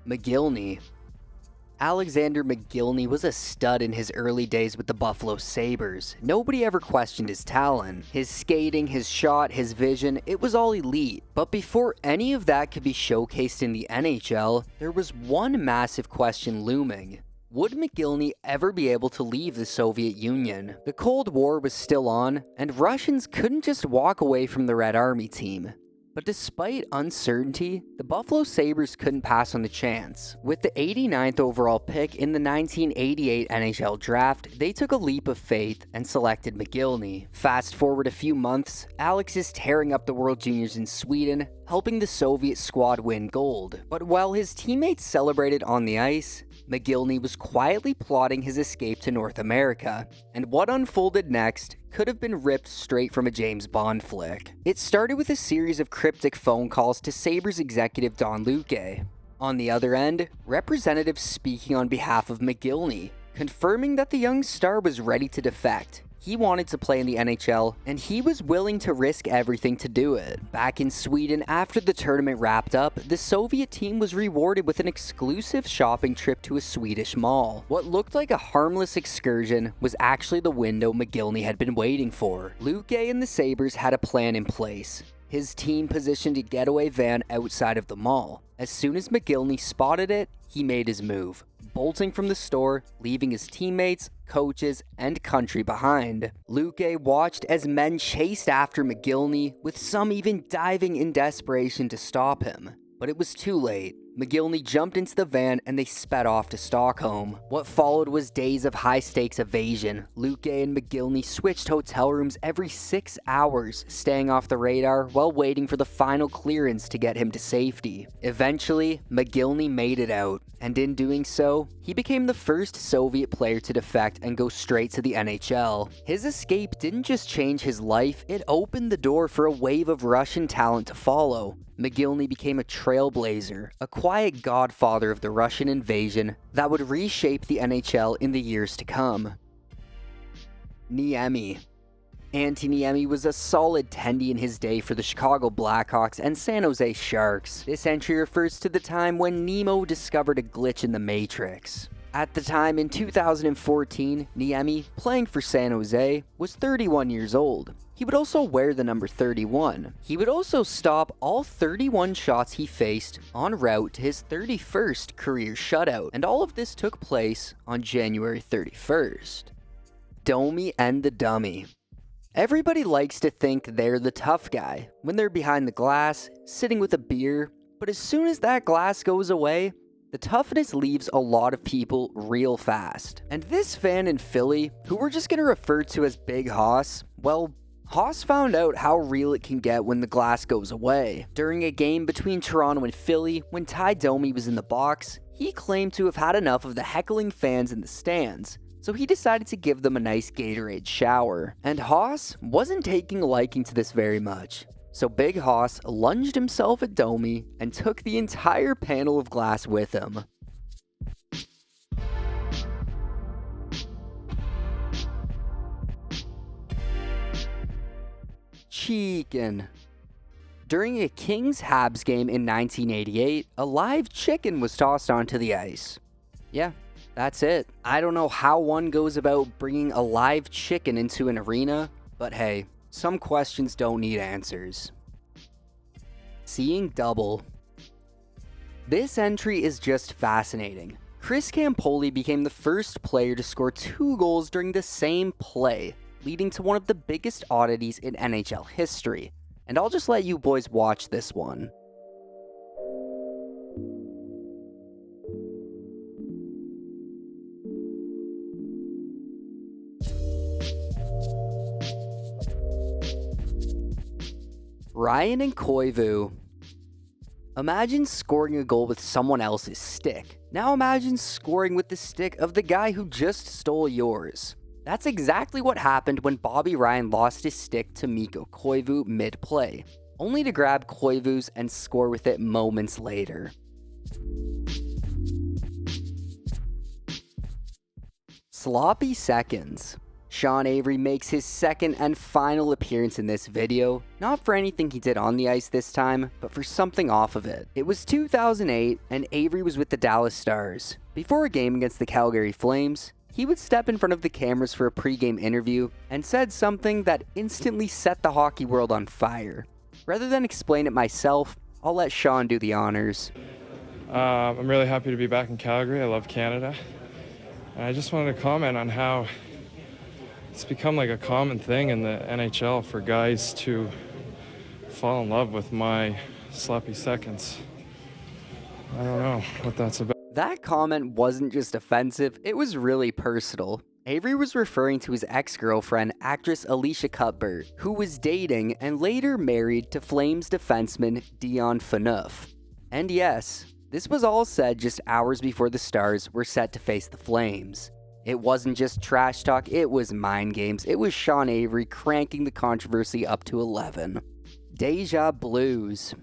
McGillney. Alexander McGillney was a stud in his early days with the Buffalo Sabres. Nobody ever questioned his talent. His skating, his shot, his vision, it was all elite. But before any of that could be showcased in the NHL, there was one massive question looming. Would McGillney ever be able to leave the Soviet Union? The Cold War was still on, and Russians couldn't just walk away from the Red Army team. But despite uncertainty, the Buffalo Sabres couldn't pass on the chance. With the 89th overall pick in the 1988 NHL draft, they took a leap of faith and selected McGillney. Fast forward a few months, Alex is tearing up the World Juniors in Sweden, helping the Soviet squad win gold. But while his teammates celebrated on the ice, McGillney was quietly plotting his escape to North America, and what unfolded next could have been ripped straight from a James Bond flick. It started with a series of cryptic phone calls to Sabres executive Don Luque. On the other end, representatives speaking on behalf of McGillney, confirming that the young star was ready to defect. He wanted to play in the NHL, and he was willing to risk everything to do it. Back in Sweden, after the tournament wrapped up, the Soviet team was rewarded with an exclusive shopping trip to a Swedish mall. What looked like a harmless excursion was actually the window McGillney had been waiting for. Luque and the Sabres had a plan in place. His team positioned a getaway van outside of the mall. As soon as McGillney spotted it, he made his move, bolting from the store, leaving his teammates, coaches, and country behind. Luque watched as men chased after McGillney, with some even diving in desperation to stop him. But it was too late. McGillney jumped into the van and they sped off to Stockholm. What followed was days of high-stakes evasion. Luque and McGillney switched hotel rooms every 6 hours, staying off the radar while waiting for the final clearance to get him to safety. Eventually, McGillney made it out, and in doing so, he became the first Soviet player to defect and go straight to the NHL. His escape didn't just change his life, it opened the door for a wave of Russian talent to follow. McGillney became a trailblazer, a quiet godfather of the Russian invasion that would reshape the NHL in the years to come. Niemi. Antti Niemi was a solid tendy in his day for the Chicago Blackhawks and San Jose Sharks. This entry refers to the time when Nemo discovered a glitch in the Matrix. At the time, in 2014, Niemi, playing for San Jose, was 31 years old. He would also wear the number 31. He would also stop all 31 shots he faced en route to his 31st career shutout, and all of this took place on January 31st. Domi and the Dummy. Everybody likes to think they're the tough guy when they're behind the glass, sitting with a beer, but as soon as that glass goes away, the toughness leaves a lot of people real fast. And this fan in Philly, who we're just going to refer to as Big Hoss, well, Hoss found out how real it can get when the glass goes away. During a game between Toronto and Philly, when Ty Domi was in the box, he claimed to have had enough of the heckling fans in the stands, so he decided to give them a nice Gatorade shower. And Hoss wasn't taking a liking to this very much. So Big Hoss lunged himself at Domi and took the entire panel of glass with him. Chicken. During a Kings-Habs game in 1988, a live chicken was tossed onto the ice. Yeah, That's it. I don't know how one goes about bringing a live chicken into an arena, but hey, some questions don't need answers. Seeing double. This entry is just fascinating. Chris Campoli became the first player to score 2 goals during the same play, leading to one of the biggest oddities in NHL history. And I'll just let you boys watch this one. Ryan and Koivu. Imagine scoring a goal with someone else's stick. Now imagine scoring with the stick of the guy who just stole yours. That's exactly what happened when Bobby Ryan lost his stick to Mikko Koivu mid-play, only to grab Koivu's and score with it moments later. Sloppy seconds. Sean Avery makes his second and final appearance in this video, not for anything he did on the ice this time, but for something off of it. It was 2008, and Avery was with the Dallas Stars. Before a game against the Calgary Flames, he would step in front of the cameras for a pre-game interview and said something that instantly set the hockey world on fire. Rather than explain it myself, I'll let Sean do the honors. I'm really happy to be back in Calgary. I love Canada. And I just wanted to comment on how it's become like a common thing in the NHL for guys to fall in love with my sloppy seconds. I don't know what that's about. That comment wasn't just offensive, it was really personal. Avery was referring to his ex-girlfriend, actress Alicia Cuthbert, who was dating and later married to Flames defenseman Dion Phaneuf. And yes, this was all said just hours before the Stars were set to face the Flames. It wasn't just trash talk, it was mind games. It was Sean Avery cranking the controversy up to 11. Deja Blues.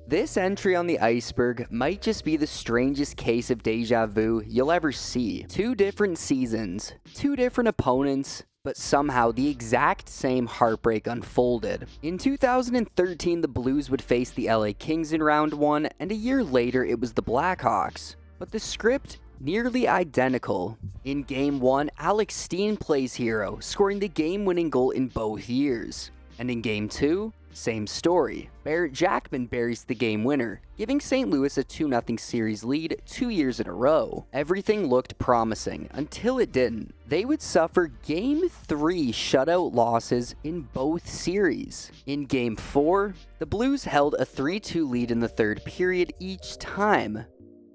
This entry on the Iceberg might just be the strangest case of deja vu you'll ever see. 2 different seasons, 2 different opponents, but somehow the exact same heartbreak unfolded. In 2013, the Blues would face the LA Kings in round 1, and a year later it was the Blackhawks. But the script nearly identical. In Game 1, Alex Steen plays hero, scoring the game-winning goal in both years. And in Game 2, same story. Barrett Jackman buries the game winner, giving St. Louis a 2-0 series lead 2 years in a row. Everything looked promising, until it didn't. They would suffer Game 3 shutout losses in both series. In Game 4, the Blues held a 3-2 lead in the third period each time,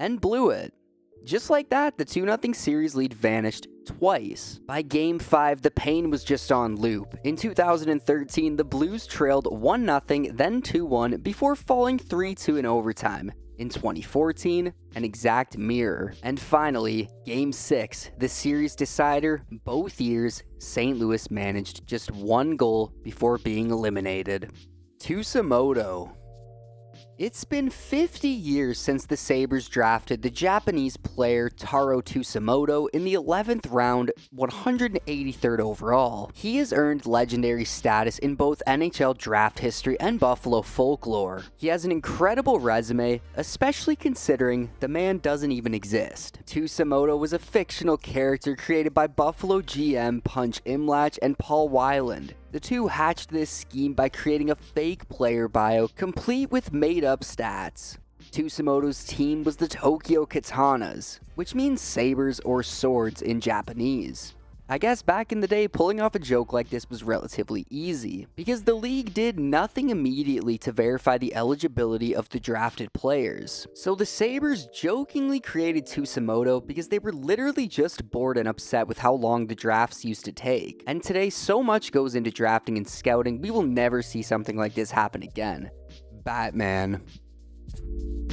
and blew it. Just like that, the 2-0 series lead vanished twice. By Game 5, the pain was just on loop. In 2013, the Blues trailed 1-0, then 2-1, before falling 3-2 in overtime. In 2014, an exact mirror. And finally, Game 6, the series decider. Both years, St. Louis managed just 1 goal before being eliminated. Tsujimoto. It's been 50 years since the Sabres drafted the Japanese player Taro Tsujimoto in the 11th round, 183rd overall. He has earned legendary status in both NHL draft history and Buffalo folklore. He has an incredible resume, especially considering the man doesn't even exist. Tsujimoto was a fictional character created by Buffalo GM Punch Imlach and Paul Weiland. The two hatched this scheme by creating a fake player bio complete with made-up stats. Tsujimoto's team was the Tokyo Katanas, which means sabers or swords in Japanese. I guess back in the day, pulling off a joke like this was relatively easy, because the league did nothing immediately to verify the eligibility of the drafted players. So the Sabres jokingly created Tsujimoto because they were literally just bored and upset with how long the drafts used to take. And today, so much goes into drafting and scouting, we will never see something like this happen again. Bettman.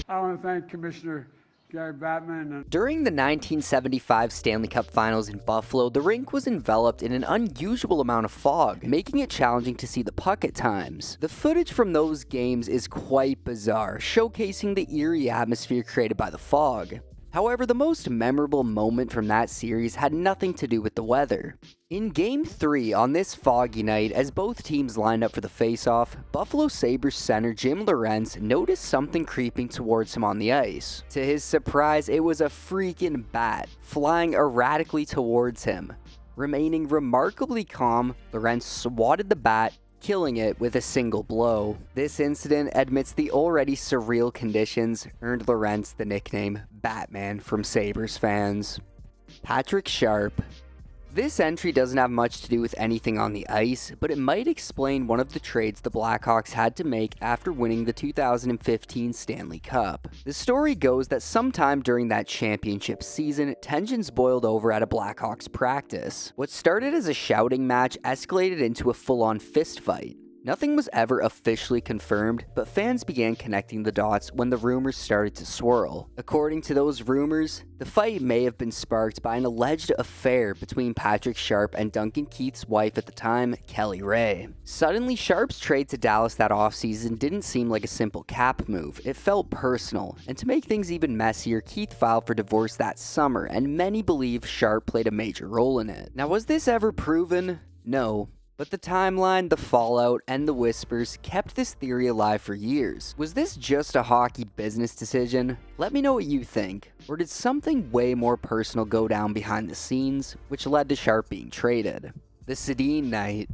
I want to thank Commissioner Bettman. During the 1975 Stanley Cup Finals in Buffalo, the rink was enveloped in an unusual amount of fog, making it challenging to see the puck at times. The footage from those games is quite bizarre, showcasing the eerie atmosphere created by the fog. However, the most memorable moment from that series had nothing to do with the weather. In Game 3 on this foggy night, as both teams lined up for the face-off, Buffalo Sabres center Jim Lorentz noticed something creeping towards him on the ice. To his surprise, it was a freaking bat, flying erratically towards him. Remaining remarkably calm, Lorentz swatted the bat, killing it with a single blow. This incident, amidst the already surreal conditions, earned Lorentz the nickname Batman from Sabres fans. Patrick Sharp. This entry doesn't have much to do with anything on the ice, but it might explain one of the trades the Blackhawks had to make after winning the 2015 Stanley Cup. The story goes that sometime during that championship season, tensions boiled over at a Blackhawks practice. What started as a shouting match escalated into a full-on fistfight. Nothing was ever officially confirmed, but fans began connecting the dots when the rumors started to swirl. According to those rumors, the fight may have been sparked by an alleged affair between Patrick Sharp and Duncan Keith's wife at the time, Kelly Ray. Suddenly, Sharp's trade to Dallas that offseason didn't seem like a simple cap move. It felt personal, and to make things even messier, Keith filed for divorce that summer, and many believe Sharp played a major role in it. Now, was this ever proven? No. But the timeline, the fallout, and the whispers kept this theory alive for years. Was this just a hockey business decision? Let me know what you think. Or did something way more personal go down behind the scenes, which led to Sharp being traded? The Sedin night.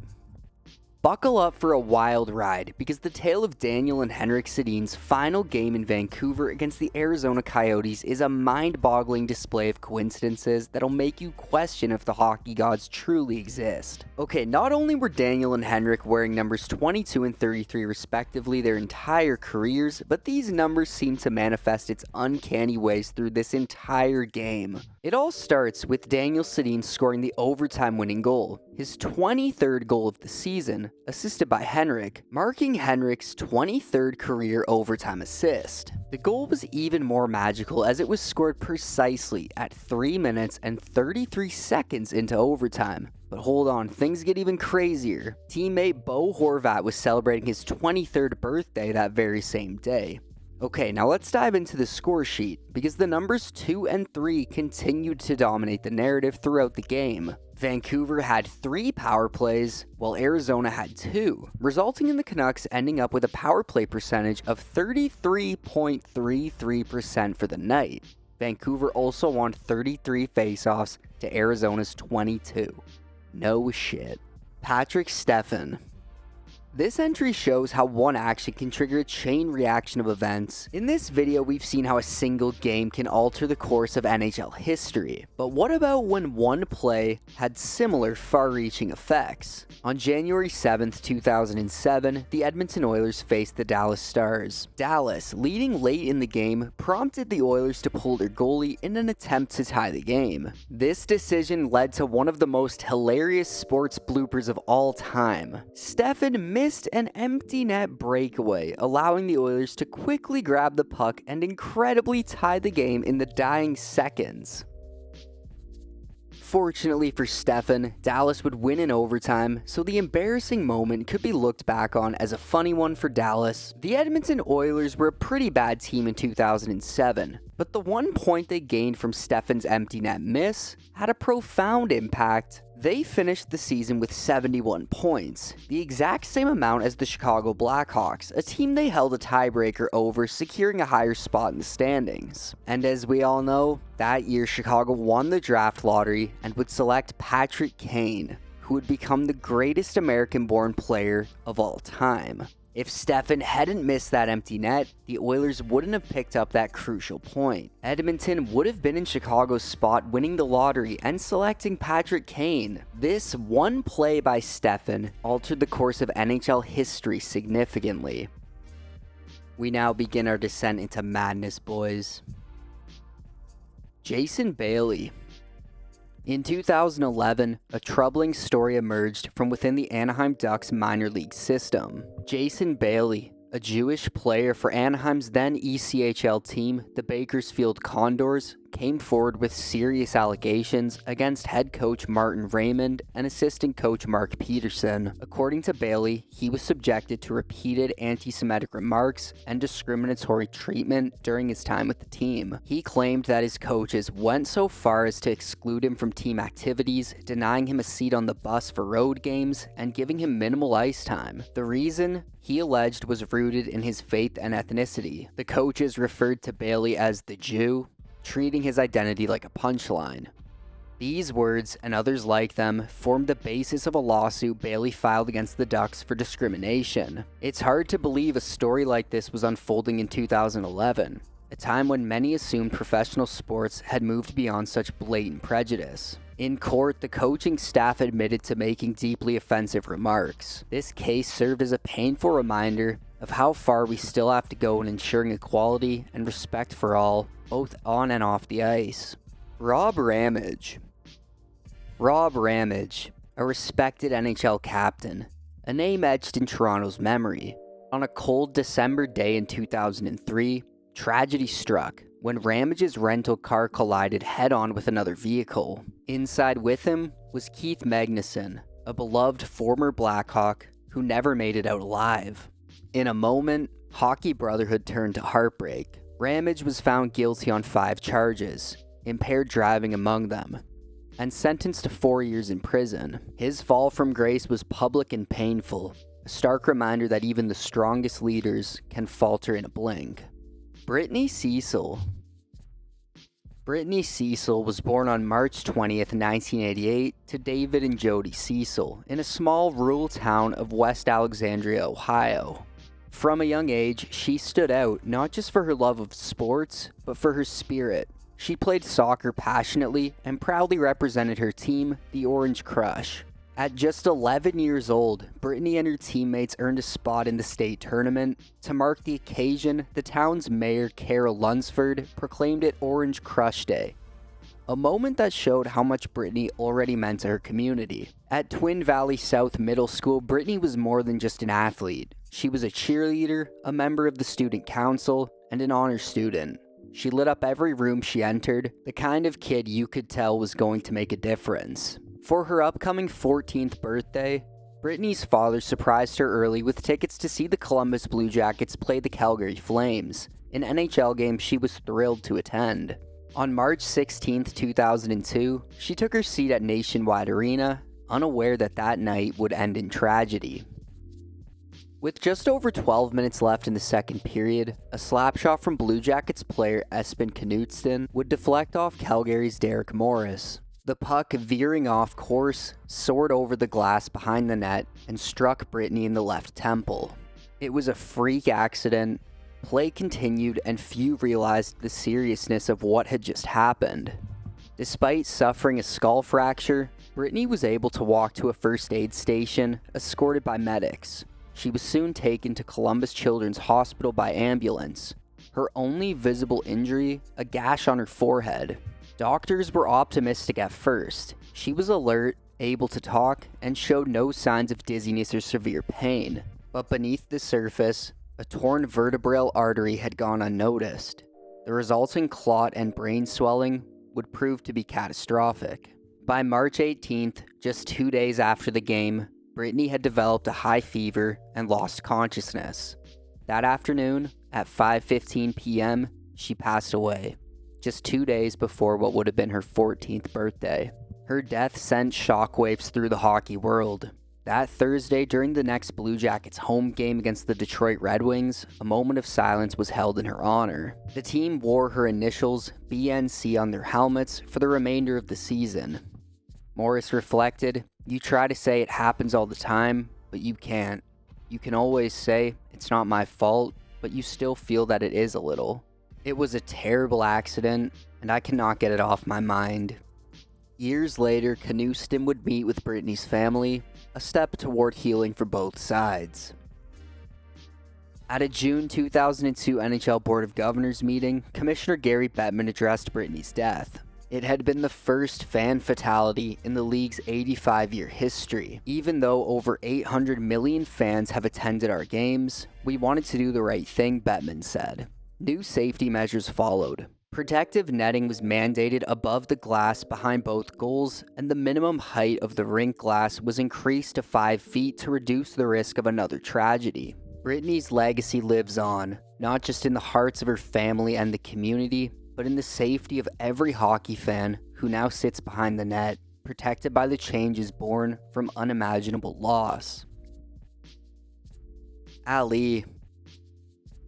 Buckle up for a wild ride, because the tale of Daniel and Henrik Sedin's final game in Vancouver against the Arizona Coyotes is a mind-boggling display of coincidences that'll make you question if the hockey gods truly exist. Okay, not only were Daniel and Henrik wearing numbers 22 and 33 respectively their entire careers, but these numbers seem to manifest its uncanny ways through this entire game. It all starts with Daniel Sedin scoring the overtime winning goal, his 23rd goal of the season, assisted by Henrik, marking Henrik's 23rd career overtime assist. The goal was even more magical as it was scored precisely at 3 minutes and 33 seconds into overtime. But hold on, things get even crazier. Teammate Bo Horvat was celebrating his 23rd birthday that very same day. Okay, now let's dive into the score sheet, because the numbers 2 and 3 continued to dominate the narrative throughout the game. Vancouver had 3 power plays, while Arizona had 2, resulting in the Canucks ending up with a power play percentage of 33.33% for the night. Vancouver also won 33 faceoffs to Arizona's 22. No shit. Patrick Stefan. This entry shows how one action can trigger a chain reaction of events. In this video, we've seen how a single game can alter the course of NHL history. But what about when one play had similar far-reaching effects? On January 7th, 2007, the Edmonton Oilers faced the Dallas Stars. Dallas, leading late in the game, prompted the Oilers to pull their goalie in an attempt to tie the game. This decision led to one of the most hilarious sports bloopers of all time. Stefan missed an empty net breakaway, allowing the Oilers to quickly grab the puck and incredibly tie the game in the dying seconds. Fortunately for Stefan, Dallas would win in overtime, so the embarrassing moment could be looked back on as a funny one for Dallas. The Edmonton Oilers were a pretty bad team in 2007, but the 1 point they gained from Stefan's empty net miss had a profound impact. They finished the season with 71 points, the exact same amount as the Chicago Blackhawks, a team they held a tiebreaker over, securing a higher spot in the standings. And as we all know, that year Chicago won the draft lottery and would select Patrick Kane, who would become the greatest American-born player of all time. If Stefan hadn't missed that empty net, the Oilers wouldn't have picked up that crucial point. Edmonton would have been in Chicago's spot, winning the lottery and selecting Patrick Kane. This one play by Stefan altered the course of NHL history significantly. We now begin our descent into madness, boys. Jason Bailey. In 2011, a troubling story emerged from within the Anaheim Ducks minor league system. Jason Bailey, a Jewish player for Anaheim's then ECHL team, the Bakersfield Condors, came forward with serious allegations against head coach Martin Raymond and assistant coach Mark Peterson. According to Bailey, he was subjected to repeated anti-Semitic remarks and discriminatory treatment during his time with the team. He claimed that his coaches went so far as to exclude him from team activities, denying him a seat on the bus for road games, and giving him minimal ice time. The reason, he alleged, was rooted in his faith and ethnicity. The coaches referred to Bailey as the Jew, treating his identity like a punchline. These words, and others like them, formed the basis of a lawsuit Bailey filed against the Ducks for discrimination. It's hard to believe a story like this was unfolding in 2011, a time when many assumed professional sports had moved beyond such blatant prejudice. In court, the coaching staff admitted to making deeply offensive remarks. This case served as a painful reminder of how far we still have to go in ensuring equality and respect for all, both on and off the ice. Rob Ramage, a respected NHL captain, a name etched in Toronto's memory. On a cold December day in 2003, tragedy struck when Ramage's rental car collided head-on with another vehicle. Inside with him was Keith Magnuson, a beloved former Blackhawk who never made it out alive. In a moment, Hockey Brotherhood turned to heartbreak. Ramage was found guilty on 5 charges, impaired driving among them, and sentenced to 4 years in prison. His fall from grace was public and painful, a stark reminder that even the strongest leaders can falter in a blink. Brittany Cecil was born on March 20th, 1988 to David and Jody Cecil in a small rural town of West Alexandria, Ohio. From a young age, she stood out not just for her love of sports, but for her spirit. She played soccer passionately and proudly represented her team, the Orange Crush. At just 11 years old, Brittany and her teammates earned a spot in the state tournament. To mark the occasion, the town's mayor, Carol Lunsford, proclaimed it Orange Crush Day, a moment that showed how much Brittany already meant to her community. At Twin Valley South Middle School, Brittany was more than just an athlete. She was a cheerleader, a member of the student council, and an honor student. She lit up every room she entered, the kind of kid you could tell was going to make a difference. For her upcoming 14th birthday, Brittany's father surprised her early with tickets to see the Columbus Blue Jackets play the Calgary Flames, an NHL game she was thrilled to attend. On March 16, 2002, she took her seat at Nationwide Arena, unaware that that night would end in tragedy. With just over 12 minutes left in the second period, a slap shot from Blue Jackets player Espen Knutsson would deflect off Calgary's Derek Morris. The puck, veering off course, soared over the glass behind the net and struck Brittany in the left temple. It was a freak accident. Play continued and few realized the seriousness of what had just happened. Despite suffering a skull fracture, Brittany was able to walk to a first aid station, escorted by medics. She was soon taken to Columbus Children's Hospital by ambulance. Her only visible injury, a gash on her forehead. Doctors were optimistic at first. She was alert, able to talk, and showed no signs of dizziness or severe pain. But beneath the surface, a torn vertebral artery had gone unnoticed. The resulting clot and brain swelling would prove to be catastrophic. By March 18th, just 2 days after the game, Brittany had developed a high fever and lost consciousness. That afternoon, at 5:15 p.m., she passed away, just 2 days before what would have been her 14th birthday. Her death sent shockwaves through the hockey world. That Thursday, during the next Blue Jackets home game against the Detroit Red Wings, a moment of silence was held in her honor. The team wore her initials, BNC, on their helmets for the remainder of the season. Morris reflected, "You try to say it happens all the time, but you can't. You can always say, it's not my fault, but you still feel that it is a little. It was a terrible accident, and I cannot get it off my mind." Years later, Knutsson would meet with Brittany's family, a step toward healing for both sides. At a June 2002 NHL Board of Governors meeting, Commissioner Gary Bettman addressed Brittany's death. It had been the first fan fatality in the league's 85-year history. Even though over 800 million fans have attended our games, we wanted to do the right thing, Bettman said. New safety measures followed. Protective netting was mandated above the glass behind both goals, and the minimum height of the rink glass was increased to 5 feet to reduce the risk of another tragedy. Brittany's legacy lives on, not just in the hearts of her family and the community, but in the safety of every hockey fan who now sits behind the net, protected by the changes born from unimaginable loss. Ali.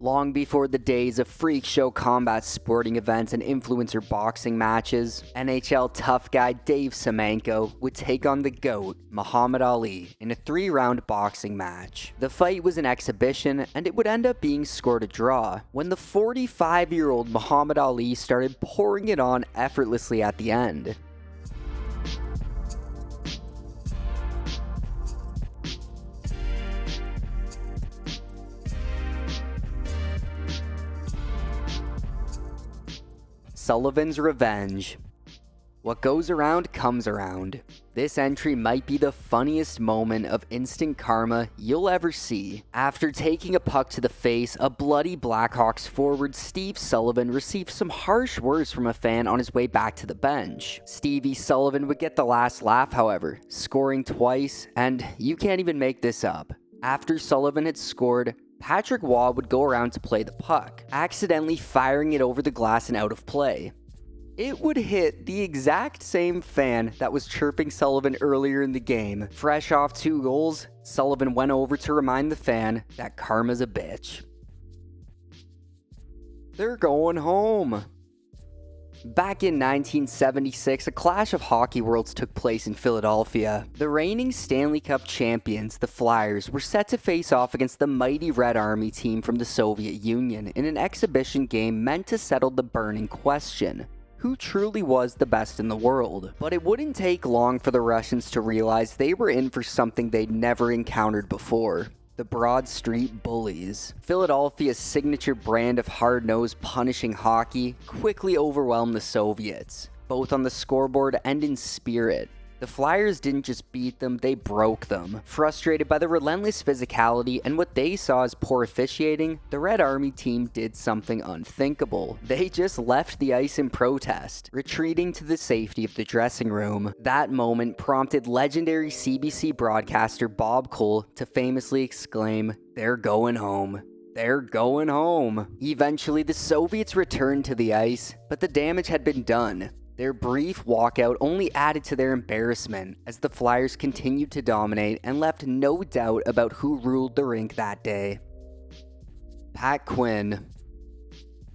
Long before the days of freak show combat sporting events and influencer boxing matches, NHL tough guy Dave Semenko would take on the GOAT, Muhammad Ali, in a 3-round boxing match. The fight was an exhibition, and it would end up being scored a draw, when the 45-year-old Muhammad Ali started pouring it on effortlessly at the end. Sullivan's Revenge. What goes around comes around. This entry might be the funniest moment of instant karma you'll ever see. After taking a puck to the face, a bloody Blackhawks forward Steve Sullivan received some harsh words from a fan on his way back to the bench. Stevie Sullivan would get the last laugh, however, scoring twice, and you can't even make this up. After Sullivan had scored, Patrick Waugh would go around to play the puck, accidentally firing it over the glass and out of play. It would hit the exact same fan that was chirping Sullivan earlier in the game. Fresh off 2 goals, Sullivan went over to remind the fan that karma's a bitch. They're going home. Back in 1976, a clash of hockey worlds took place in Philadelphia. The reigning Stanley Cup champions, the Flyers, were set to face off against the mighty Red Army team from the Soviet Union in an exhibition game meant to settle the burning question: who truly was the best in the world? But it wouldn't take long for the Russians to realize they were in for something they'd never encountered before. The Broad Street Bullies. Philadelphia's signature brand of hard-nosed punishing hockey quickly overwhelmed the Soviets, both on the scoreboard and in spirit. The Flyers didn't just beat them, they broke them. Frustrated by the relentless physicality and what they saw as poor officiating, the Red Army team did something unthinkable. They just left the ice in protest, retreating to the safety of the dressing room. That moment prompted legendary CBC broadcaster Bob Cole to famously exclaim, "They're going home. They're going home." Eventually, the Soviets returned to the ice, but the damage had been done. Their brief walkout only added to their embarrassment as the Flyers continued to dominate and left no doubt about who ruled the rink that day. Pat Quinn.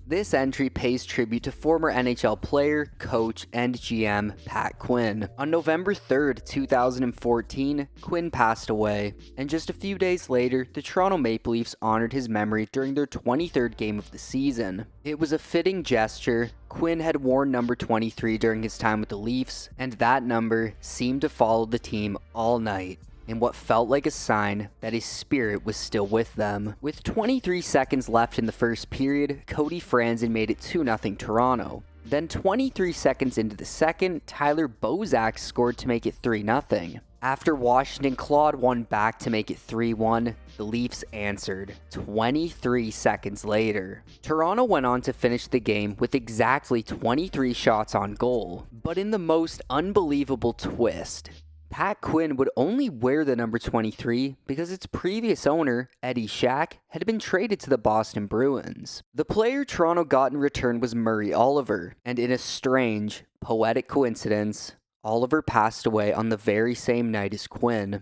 This entry pays tribute to former NHL player, coach, and GM Pat Quinn. On November 3rd, 2014, Quinn passed away, and just a few days later, the Toronto Maple Leafs honored his memory during their 23rd game of the season. It was a fitting gesture. Quinn had worn number 23 during his time with the Leafs, and that number seemed to follow the team all night, in what felt like a sign that his spirit was still with them. With 23 seconds left in the first period, Cody Franzen made it 2-0 Toronto. Then 23 seconds into the second, Tyler Bozak scored to make it 3-0. After Washington clawed one back to make it 3-1, the Leafs answered 23 seconds later. Toronto went on to finish the game with exactly 23 shots on goal, but in the most unbelievable twist, Pat Quinn would only wear the number 23 because its previous owner, Eddie Shack, had been traded to the Boston Bruins. The player Toronto got in return was Murray Oliver, and in a strange, poetic coincidence, Oliver passed away on the very same night as Quinn.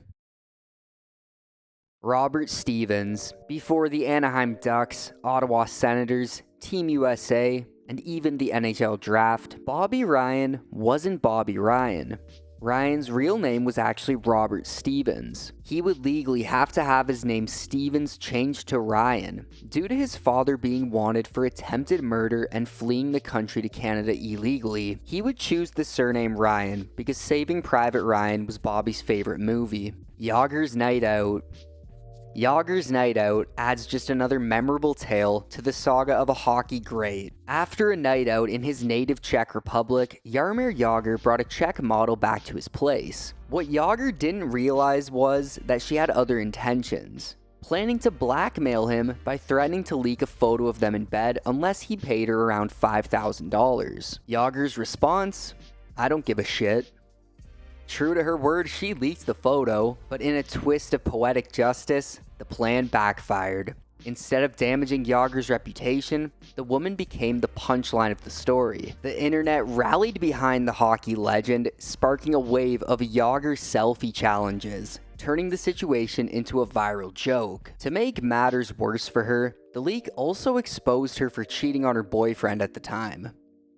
Robert Stevens. Before the Anaheim Ducks, Ottawa Senators, Team USA, and even the NHL Draft, Bobby Ryan wasn't Bobby Ryan. Ryan's real name was actually Robert Stevens. He would legally have to have his name Stevens changed to Ryan, due to his father being wanted for attempted murder and fleeing the country to Canada illegally. He would choose the surname Ryan because Saving Private Ryan was Bobby's favorite movie. Yager's Night Out. Yager's Night Out adds just another memorable tale to the saga of a hockey great. After a night out in his native Czech Republic, Jaromír Jágr brought a Czech model back to his place. What Jágr didn't realize was that she had other intentions. planning to blackmail him by threatening to leak a photo of them in bed unless he paid her around $5,000. Jágr's response? I don't give a shit. True to her word, she leaked the photo, but in a twist of poetic justice, the plan backfired. Instead of damaging Jágr's reputation, the woman became the punchline of the story. The internet rallied behind the hockey legend, sparking a wave of Jágr selfie challenges, turning the situation into a viral joke. To make matters worse for her, the leak also exposed her for cheating on her boyfriend at the time.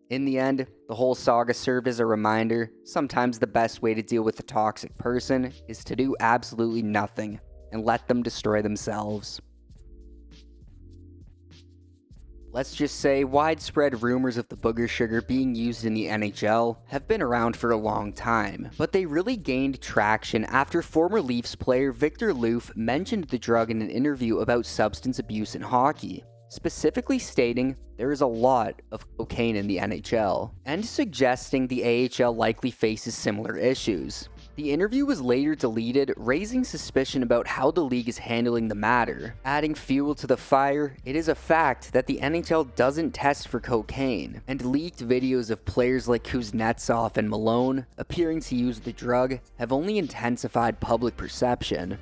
In the end, the whole saga served as a reminder, sometimes the best way to deal with a toxic person is to do absolutely nothing and let them destroy themselves. Let's just say widespread rumors of the booger sugar being used in the NHL have been around for a long time, but they really gained traction after former Leafs player Victor Louf mentioned the drug in an interview about substance abuse in hockey, specifically stating there is a lot of cocaine in the NHL, and suggesting the AHL likely faces similar issues. The interview was later deleted, raising suspicion about how the league is handling the matter. Adding fuel to the fire, it is a fact that the NHL doesn't test for cocaine, and leaked videos of players like Kuznetsov and Malone appearing to use the drug have only intensified public perception.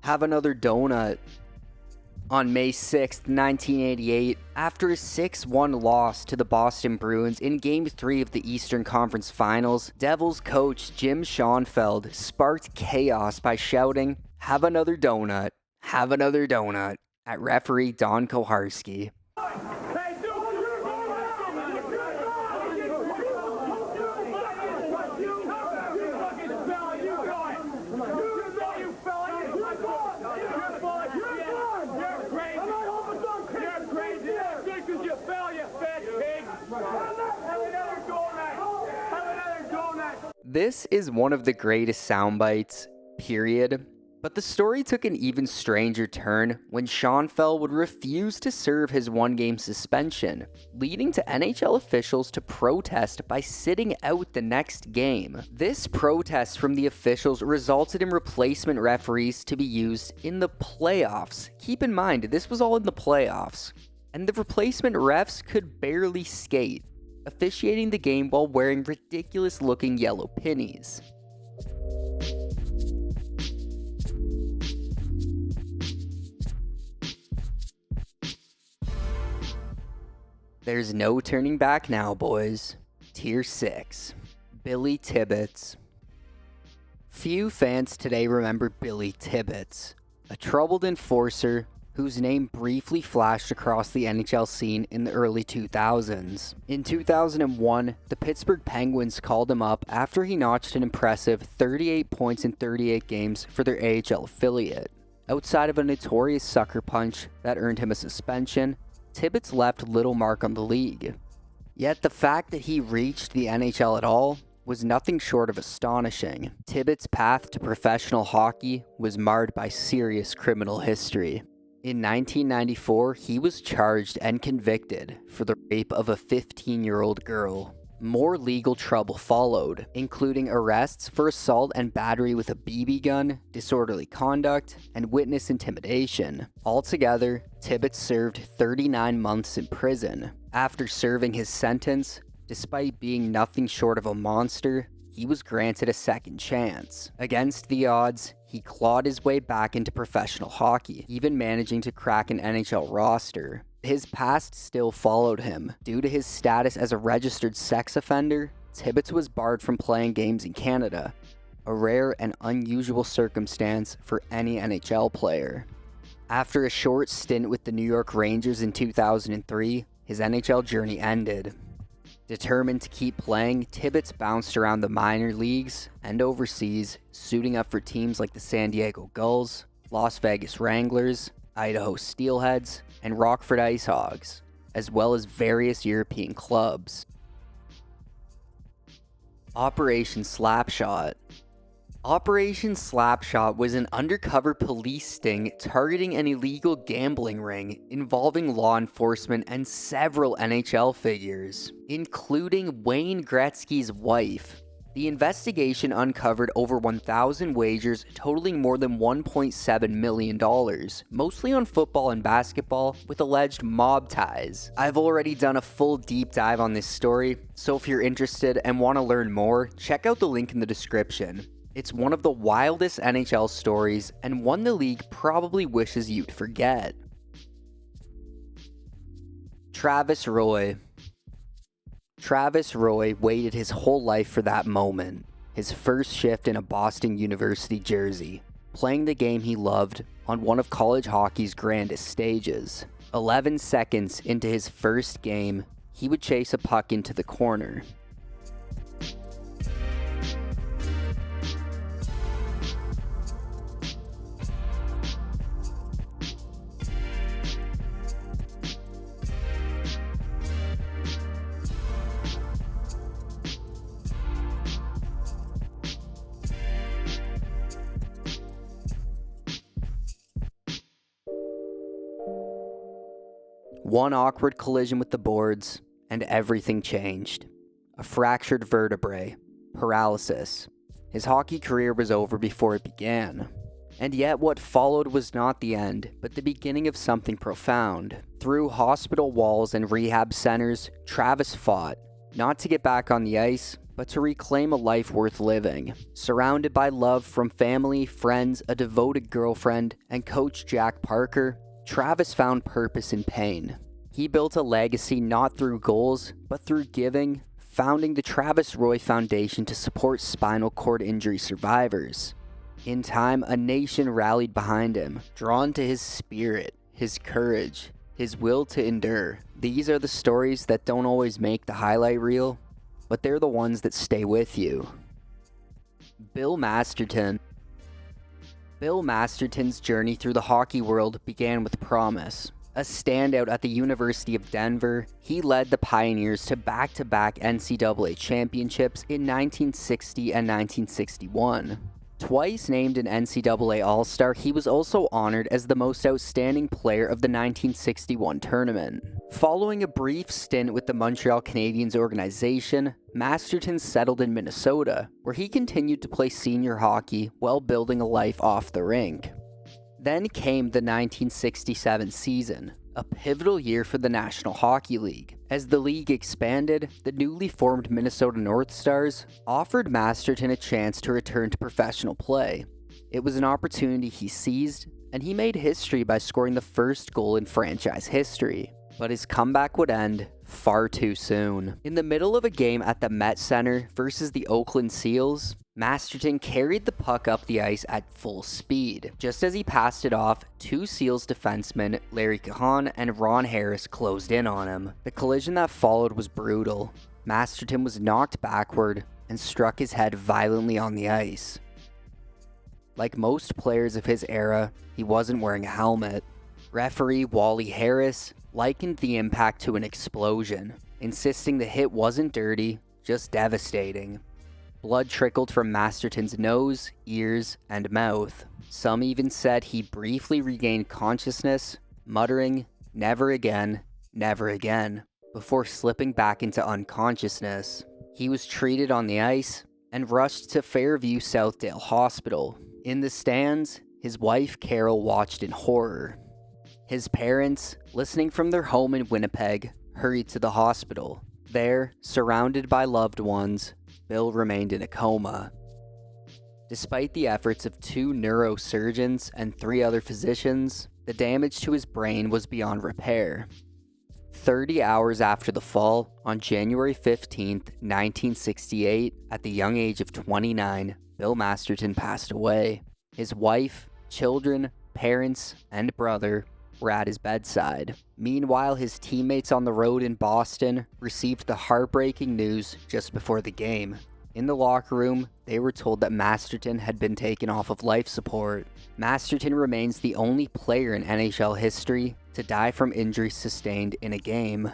Have another donut. On May 6, 1988, after a 6-1 loss to the Boston Bruins in Game 3 of the Eastern Conference Finals, Devils coach Jim Schoenfeld sparked chaos by shouting, "Have another donut, have another donut," at referee Don Koharski. This is one of the greatest soundbites, period. But the story took an even stranger turn when Schoenfeld would refuse to serve his one-game suspension, leading to NHL officials to protest by sitting out the next game. This protest from the officials resulted in replacement referees to be used in the playoffs. Keep in mind, this was all in the playoffs. And the replacement refs could barely skate, officiating the game while wearing ridiculous-looking yellow pennies. There's no turning back now, boys. Tier 6. Billy Tibbets. Few fans today remember Billy Tibbets, a troubled enforcer whose name briefly flashed across the NHL scene in the early 2000s. In 2001, the Pittsburgh Penguins called him up after he notched an impressive 38 points in 38 games for their AHL affiliate. Outside of a notorious sucker punch that earned him a suspension, Tibbets left little mark on the league. Yet the fact that he reached the NHL at all was nothing short of astonishing. Tibbets' path to professional hockey was marred by serious criminal history. In 1994, he was charged and convicted for the rape of a 15-year-old girl. More legal trouble followed, including arrests for assault and battery with a BB gun, disorderly conduct, and witness intimidation. Altogether, Tibbets served 39 months in prison. After serving his sentence, despite being nothing short of a monster, he was granted a second chance. Against the odds, he clawed his way back into professional hockey, even managing to crack an NHL roster. His past still followed him. Due to his status as a registered sex offender, Tibbets was barred from playing games in Canada, a rare and unusual circumstance for any NHL player. After a short stint with the New York Rangers in 2003, his NHL journey ended. Determined to keep playing, Tibbets bounced around the minor leagues and overseas, suiting up for teams like the San Diego Gulls, Las Vegas Wranglers, Idaho Steelheads, and Rockford IceHogs, as well as various European clubs. Operation Slapshot. Operation Slapshot was an undercover police sting targeting an illegal gambling ring involving law enforcement and several NHL figures, including Wayne Gretzky's wife, The investigation uncovered over 1,000 wagers totaling more than $1.7 million, mostly on football and basketball, with alleged mob ties. I've already done a full deep dive on this story, so if you're interested and want to learn more, check out the link in the description. It's one of the wildest NHL stories, and one the league probably wishes you'd forget. Travis Roy. Travis Roy waited his whole life for that moment, his first shift in a Boston University jersey, playing the game he loved on one of college hockey's grandest stages. 11 seconds into his first game, he would chase a puck into the corner. One awkward collision with the boards, and everything changed. A fractured vertebrae, paralysis. His hockey career was over before it began. And yet what followed was not the end, but the beginning of something profound. Through hospital walls and rehab centers, Travis fought, not to get back on the ice, but to reclaim a life worth living. Surrounded by love from family, friends, a devoted girlfriend, and coach Jack Parker, Travis found purpose in pain. He built a legacy not through goals, but through giving, founding the Travis Roy Foundation to support spinal cord injury survivors. In time, a nation rallied behind him, drawn to his spirit, his courage, his will to endure. These are the stories that don't always make the highlight reel, but they're the ones that stay with you. Bill Masterton. Bill Masterton's journey through the hockey world began with promise. A standout at the University of Denver, he led the Pioneers to back-to-back NCAA championships in 1960 and 1961. Twice named an NCAA All-Star, he was also honored as the most outstanding player of the 1961 tournament. Following a brief stint with the Montreal Canadiens organization, Masterton settled in Minnesota, where he continued to play senior hockey while building a life off the rink. Then came the 1967 season, a pivotal year for the National Hockey League. As the league expanded, the newly formed Minnesota North Stars offered Masterton a chance to return to professional play. It was an opportunity he seized, and he made history by scoring the first goal in franchise history. But his comeback would end far too soon. In the middle of a game at the Met Center versus the Oakland Seals, Masterton carried the puck up the ice at full speed. Just as he passed it off, two Seals defensemen, Larry Cahan and Ron Harris, closed in on him. The collision that followed was brutal. Masterton was knocked backward and struck his head violently on the ice. Like most players of his era, he wasn't wearing a helmet. Referee Wally Harris likened the impact to an explosion, insisting the hit wasn't dirty, just devastating. Blood trickled from Masterton's nose, ears, and mouth. Some even said he briefly regained consciousness, muttering, "Never again, never again," before slipping back into unconsciousness. He was treated on the ice and rushed to Fairview Southdale Hospital. In the stands, his wife Carol watched in horror. His parents, listening from their home in Winnipeg, hurried to the hospital. There, surrounded by loved ones, Bill remained in a coma. Despite the efforts of 2 neurosurgeons and 3 other physicians, the damage to his brain was beyond repair. 30 hours after the fall, on January 15, 1968, at the young age of 29, Bill Masterton passed away. His wife, children, parents, and brother were at his bedside. Meanwhile, his teammates on the road in Boston received the heartbreaking news just before the game. In the locker room, they were told that Masterton had been taken off of life support. Masterton remains the only player in NHL history to die from injuries sustained in a game.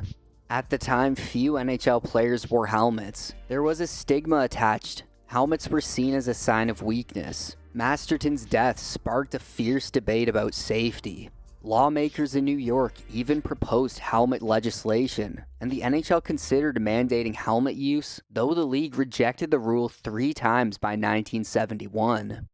At the time, few NHL players wore helmets. There was a stigma attached. Helmets were seen as a sign of weakness. Masterton's death sparked a fierce debate about safety. Lawmakers in New York even proposed helmet legislation, and the NHL considered mandating helmet use, though the league rejected the rule 3 times by 1971.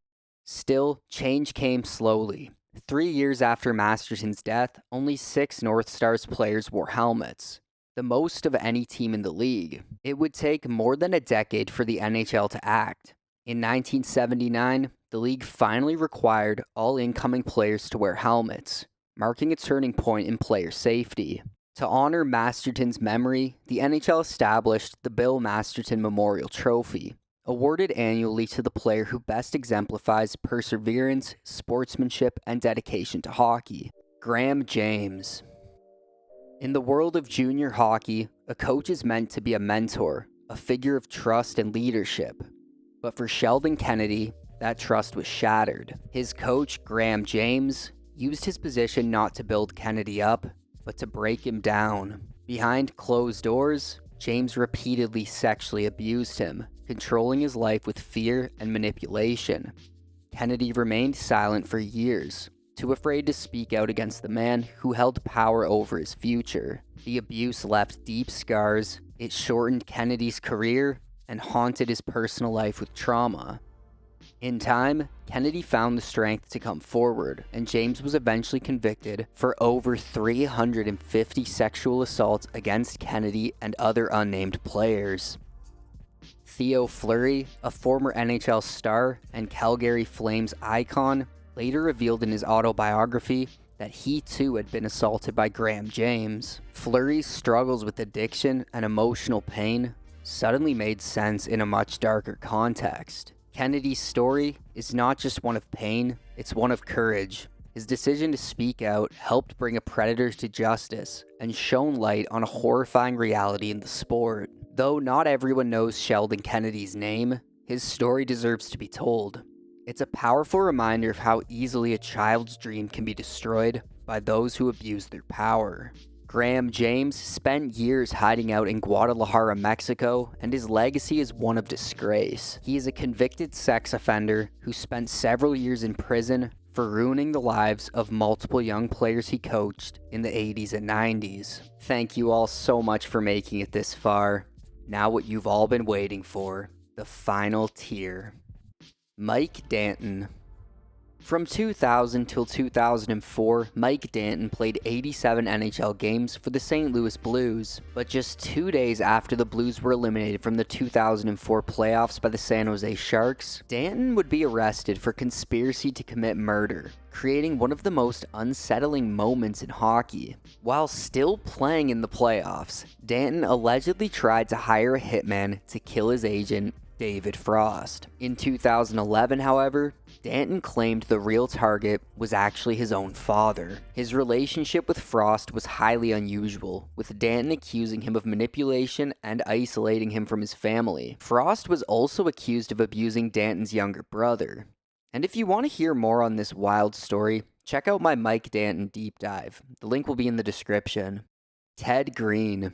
Still, change came slowly. 3 years after Masterton's death, only 6 North Stars players wore helmets, the most of any team in the league. It would take more than a decade for the NHL to act. In 1979, the league finally required all incoming players to wear helmets, marking a turning point in player safety. To honor Masterton's memory, the NHL established the Bill Masterton Memorial Trophy, awarded annually to the player who best exemplifies perseverance, sportsmanship, and dedication to hockey. Graham James. In the world of junior hockey, a coach is meant to be a mentor, a figure of trust and leadership. But for Sheldon Kennedy, that trust was shattered. His coach, Graham James, used his position not to build Kennedy up, but to break him down. Behind closed doors, James repeatedly sexually abused him, controlling his life with fear and manipulation. Kennedy remained silent for years, too afraid to speak out against the man who held power over his future. The abuse left deep scars, it shortened Kennedy's career, and haunted his personal life with trauma. In time, Kennedy found the strength to come forward, and James was eventually convicted for over 350 sexual assaults against Kennedy and other unnamed players. Theo Fleury, a former NHL star and Calgary Flames icon, later revealed in his autobiography that he too had been assaulted by Graham James. Fleury's struggles with addiction and emotional pain suddenly made sense in a much darker context. Kennedy's story is not just one of pain, it's one of courage. His decision to speak out helped bring a predator to justice and shone light on a horrifying reality in the sport. Though not everyone knows Sheldon Kennedy's name, his story deserves to be told. It's a powerful reminder of how easily a child's dream can be destroyed by those who abuse their power. Graham James spent years hiding out in Guadalajara, Mexico, and his legacy is one of disgrace. He is a convicted sex offender who spent several years in prison for ruining the lives of multiple young players he coached in the 80s and 90s. Thank you all so much for making it this far. Now what you've all been waiting for, the final tier. Mike Danton. From 2000 till 2004, Mike Danton played 87 NHL games for the St. Louis Blues, but just 2 days after the Blues were eliminated from the 2004 playoffs by the San Jose Sharks, Danton would be arrested for conspiracy to commit murder, creating one of the most unsettling moments in hockey. While still playing in the playoffs, Danton allegedly tried to hire a hitman to kill his agent, David Frost. In 2011, however, Danton claimed the real target was actually his own father. His relationship with Frost was highly unusual, with Danton accusing him of manipulation and isolating him from his family. Frost was also accused of abusing Danton's younger brother. And if you want to hear more on this wild story, check out my Mike Danton deep dive. The link will be in the description. Ted Green.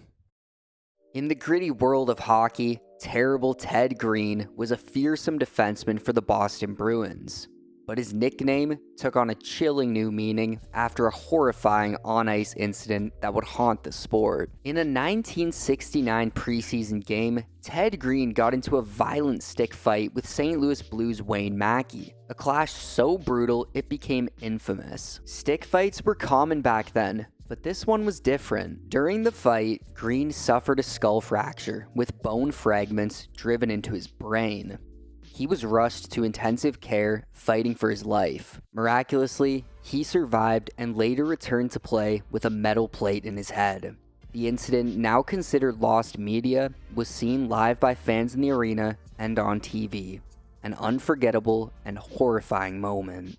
In the gritty world of hockey, terrible Ted Green was a fearsome defenseman for the Boston Bruins. But his nickname took on a chilling new meaning after a horrifying on-ice incident that would haunt the sport. In a 1969 preseason game, Ted Green got into a violent stick fight with St. Louis Blues Wayne Mackey, a clash so brutal it became infamous. Stick fights were common back then, but this one was different. During the fight, Green suffered a skull fracture with bone fragments driven into his brain. He was rushed to intensive care, fighting for his life. Miraculously, he survived and later returned to play with a metal plate in his head. The incident, now considered lost media, was seen live by fans in the arena and on TV. An unforgettable and horrifying moment.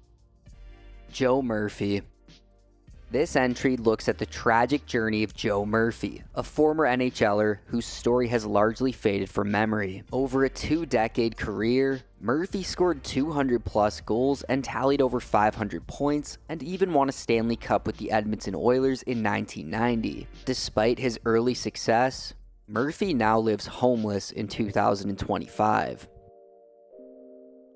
Joe Murphy. This entry looks at the tragic journey of Joe Murphy, a former NHLer whose story has largely faded from memory. Over a 2-decade career, Murphy scored 200-plus goals and tallied over 500 points, and even won a Stanley Cup with the Edmonton Oilers in 1990. Despite his early success, Murphy now lives homeless in 2025.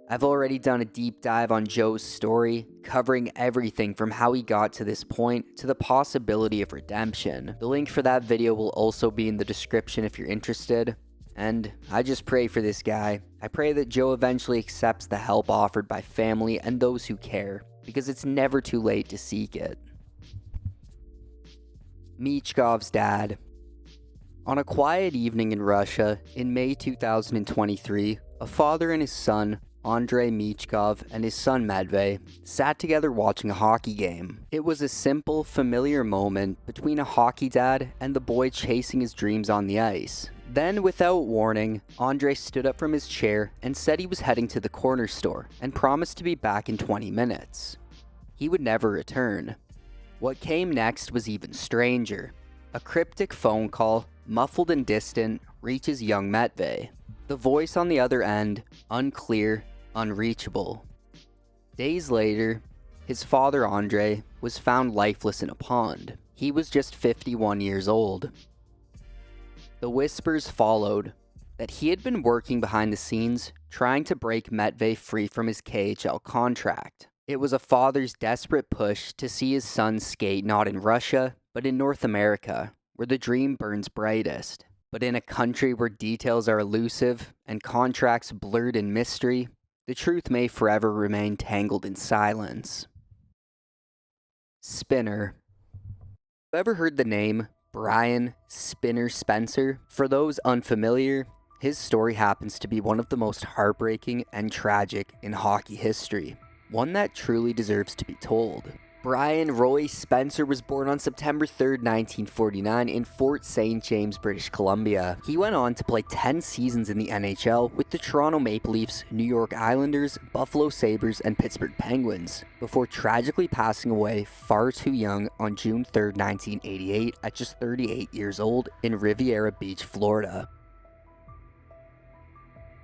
I've already done a deep dive on Joe's story, covering everything from how he got to this point to the possibility of redemption. The link for that video will also be in the description if you're interested. And I just pray for this guy. I pray that Joe eventually accepts the help offered by family and those who care, because it's never too late to seek it. Michkov's dad. On a quiet evening in Russia in May 2023, a father and his son, Andrei Michkov, and his son Matvey sat together watching a hockey game. It was a simple, familiar moment between a hockey dad and the boy chasing his dreams on the ice. Then, without warning, Andrei stood up from his chair and said he was heading to the corner store and promised to be back in 20 minutes. He would never return. What came next was even stranger. A cryptic phone call, muffled and distant, reaches young Matvey. The voice on the other end, unclear, unreachable. Days later, his father Andrei was found lifeless in a pond. He was just 51 years old. The whispers followed that he had been working behind the scenes, trying to break Matvey free from his KHL contract. It was a father's desperate push to see his son skate not in Russia, but in North America, where the dream burns brightest. But in a country where details are elusive and contracts blurred in mystery, the truth may forever remain tangled in silence. Spinner. Ever heard the name Brian Spinner Spencer? For those unfamiliar, his story happens to be one of the most heartbreaking and tragic in hockey history, one that truly deserves to be told. Brian Roy Spencer was born on September 3rd, 1949 in Fort St. James, British Columbia. He went on to play 10 seasons in the NHL with the Toronto Maple Leafs, New York Islanders, Buffalo Sabres, and Pittsburgh Penguins, before tragically passing away far too young on June 3rd, 1988 at just 38 years old in Riviera Beach, Florida.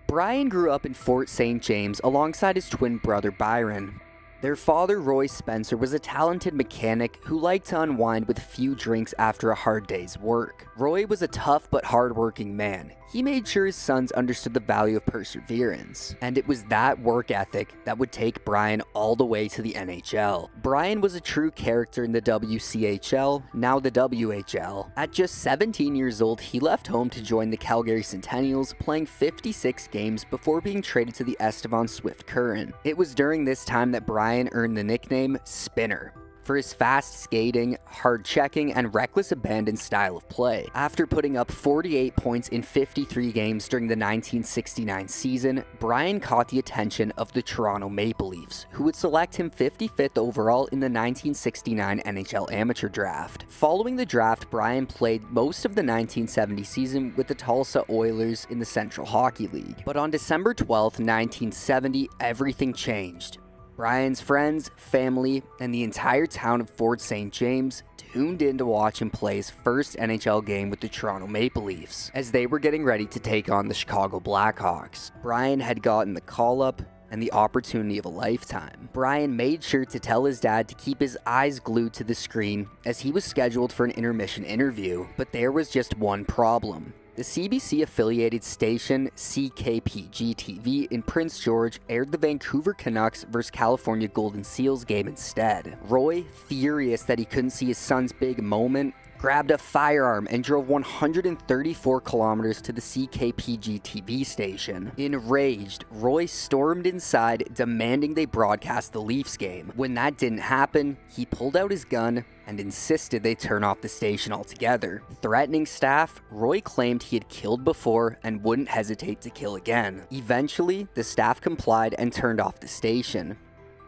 Brian grew up in Fort St. James alongside his twin brother Byron. Their father, Roy Spencer, was a talented mechanic who liked to unwind with a few drinks after a hard day's work. Roy was a tough but hardworking man. He made sure his sons understood the value of perseverance, and it was that work ethic that would take Brian all the way to the NHL. Brian was a true character in the WCHL, now the WHL. At just 17 years old, he left home to join the Calgary Centennials, playing 56 games before being traded to the Estevan Swift Current. It was during this time that Brian earned the nickname Spinner for his fast skating, hard checking, and reckless abandon style of play. After putting up 48 points in 53 games during the 1969 season, Brian caught the attention of the Toronto Maple Leafs, who would select him 55th overall in the 1969 NHL Amateur Draft. Following the draft, Brian played most of the 1970 season with the Tulsa Oilers in the Central Hockey League. But on December 12th, 1970, everything changed. Brian's friends, family, and the entire town of Fort St. James tuned in to watch him play his first NHL game with the Toronto Maple Leafs, as they were getting ready to take on the Chicago Blackhawks. Brian had gotten the call-up and the opportunity of a lifetime. Brian made sure to tell his dad to keep his eyes glued to the screen as he was scheduled for an intermission interview, but there was just one problem. The CBC-affiliated station CKPG-TV in Prince George aired the Vancouver Canucks vs. California Golden Seals game instead. Roy, furious that he couldn't see his son's big moment, grabbed a firearm and drove 134 kilometers to the CKPG TV station. Enraged, Roy stormed inside, demanding they broadcast the Leafs game. When that didn't happen, he pulled out his gun and insisted they turn off the station altogether. Threatening staff, Roy claimed he had killed before and wouldn't hesitate to kill again. Eventually, the staff complied and turned off the station.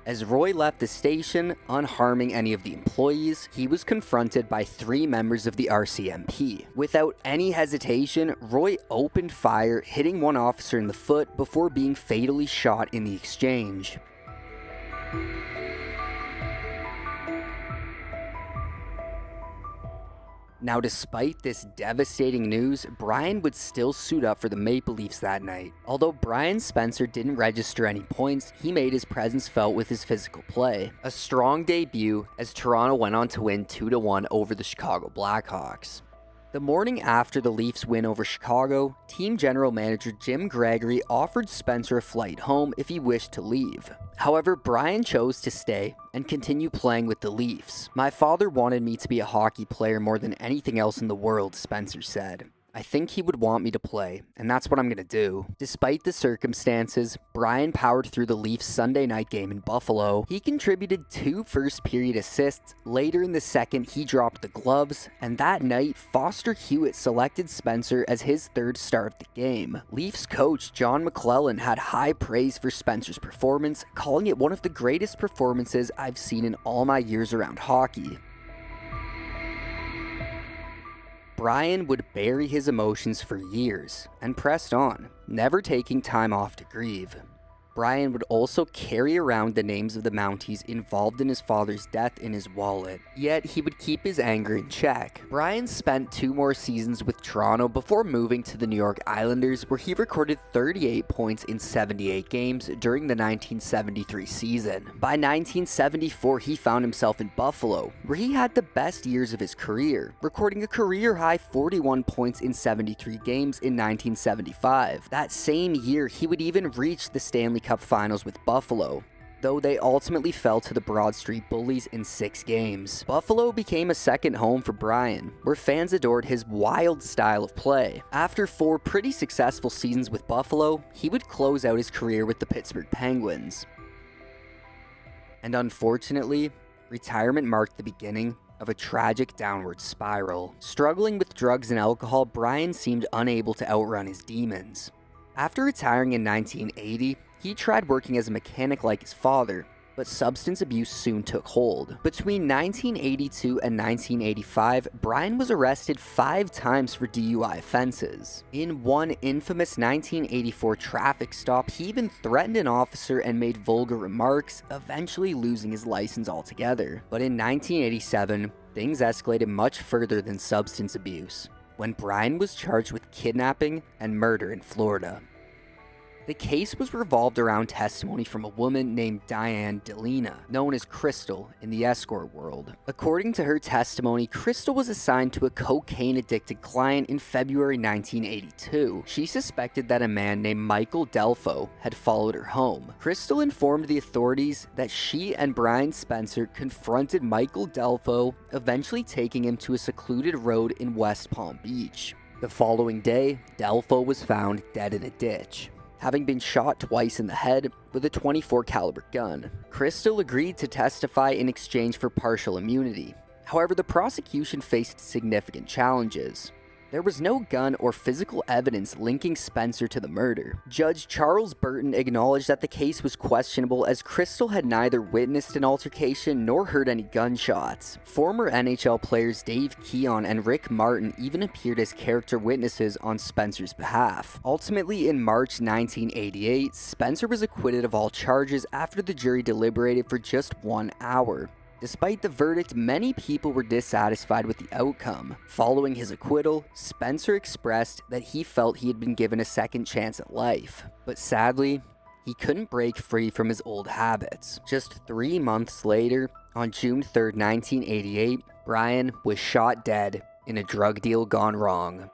As Roy left the station, unharming any of the employees, he was confronted by 3 members of the RCMP. Without any hesitation, Roy opened fire, hitting one officer in the foot before being fatally shot in the exchange. Now, despite this devastating news, Brian would still suit up for the Maple Leafs that night. Although Brian Spencer didn't register any points, he made his presence felt with his physical play. A strong debut as Toronto went on to win 2-1 over the Chicago Blackhawks. The morning after the Leafs win over Chicago, team general manager Jim Gregory offered Spencer a flight home if he wished to leave. However, Brian chose to stay and continue playing with the Leafs. "My father wanted me to be a hockey player more than anything else in the world," Spencer said. "I think he would want me to play, and that's what I'm going to do." Despite the circumstances, Brian powered through the Leafs' Sunday night game in Buffalo. He contributed 2 first-period assists. Later in the second, he dropped the gloves, and that night, Foster Hewitt selected Spencer as his 3rd star of the game. Leafs coach John McClellan had high praise for Spencer's performance, calling it one of the greatest performances I've seen in all my years around hockey. Brian would bury his emotions for years and pressed on, never taking time off to grieve. Brian would also carry around the names of the Mounties involved in his father's death in his wallet, yet he would keep his anger in check. Brian spent 2 more seasons with Toronto before moving to the New York Islanders, where he recorded 38 points in 78 games during the 1973 season. By 1974, he found himself in Buffalo, where he had the best years of his career, recording a career-high 41 points in 73 games in 1975. That same year, he would even reach the Stanley Cup Finals with Buffalo, though they ultimately fell to the Broad Street Bullies in 6 games. Buffalo became a second home for Brian, where fans adored his wild style of play. After 4 pretty successful seasons with Buffalo, he would close out his career with the Pittsburgh Penguins. And unfortunately, retirement marked the beginning of a tragic downward spiral. Struggling with drugs and alcohol, Brian seemed unable to outrun his demons. After retiring in 1980, he tried working as a mechanic like his father, but substance abuse soon took hold. Between 1982 and 1985, Brian was arrested 5 times for DUI offenses. In one infamous 1984 traffic stop, he even threatened an officer and made vulgar remarks, eventually losing his license altogether. But in 1987, things escalated much further than substance abuse, when Brian was charged with kidnapping and murder in Florida. The case was revolved around testimony from a woman named Diane Delina, known as Crystal in the escort world. According to her testimony, Crystal was assigned to a cocaine-addicted client in February 1982. She suspected that a man named Michael Delfo had followed her home. Crystal informed the authorities that she and Brian Spencer confronted Michael Delfo, eventually taking him to a secluded road in West Palm Beach. The following day, Delfo was found dead in a ditch, having been shot twice in the head with a .24 caliber gun. Crystal agreed to testify in exchange for partial immunity. However, the prosecution faced significant challenges. There was no gun or physical evidence linking Spencer to the murder. Judge Charles Burton acknowledged that the case was questionable, as Crystal had neither witnessed an altercation nor heard any gunshots. Former NHL players Dave Keon and Rick Martin even appeared as character witnesses on Spencer's behalf. Ultimately, in March 1988, Spencer was acquitted of all charges after the jury deliberated for just 1 hour. Despite the verdict, many people were dissatisfied with the outcome. Following his acquittal, Spencer expressed that he felt he had been given a second chance at life. But sadly, he couldn't break free from his old habits. Just 3 months later, on June 3rd, 1988, Brian was shot dead in a drug deal gone wrong.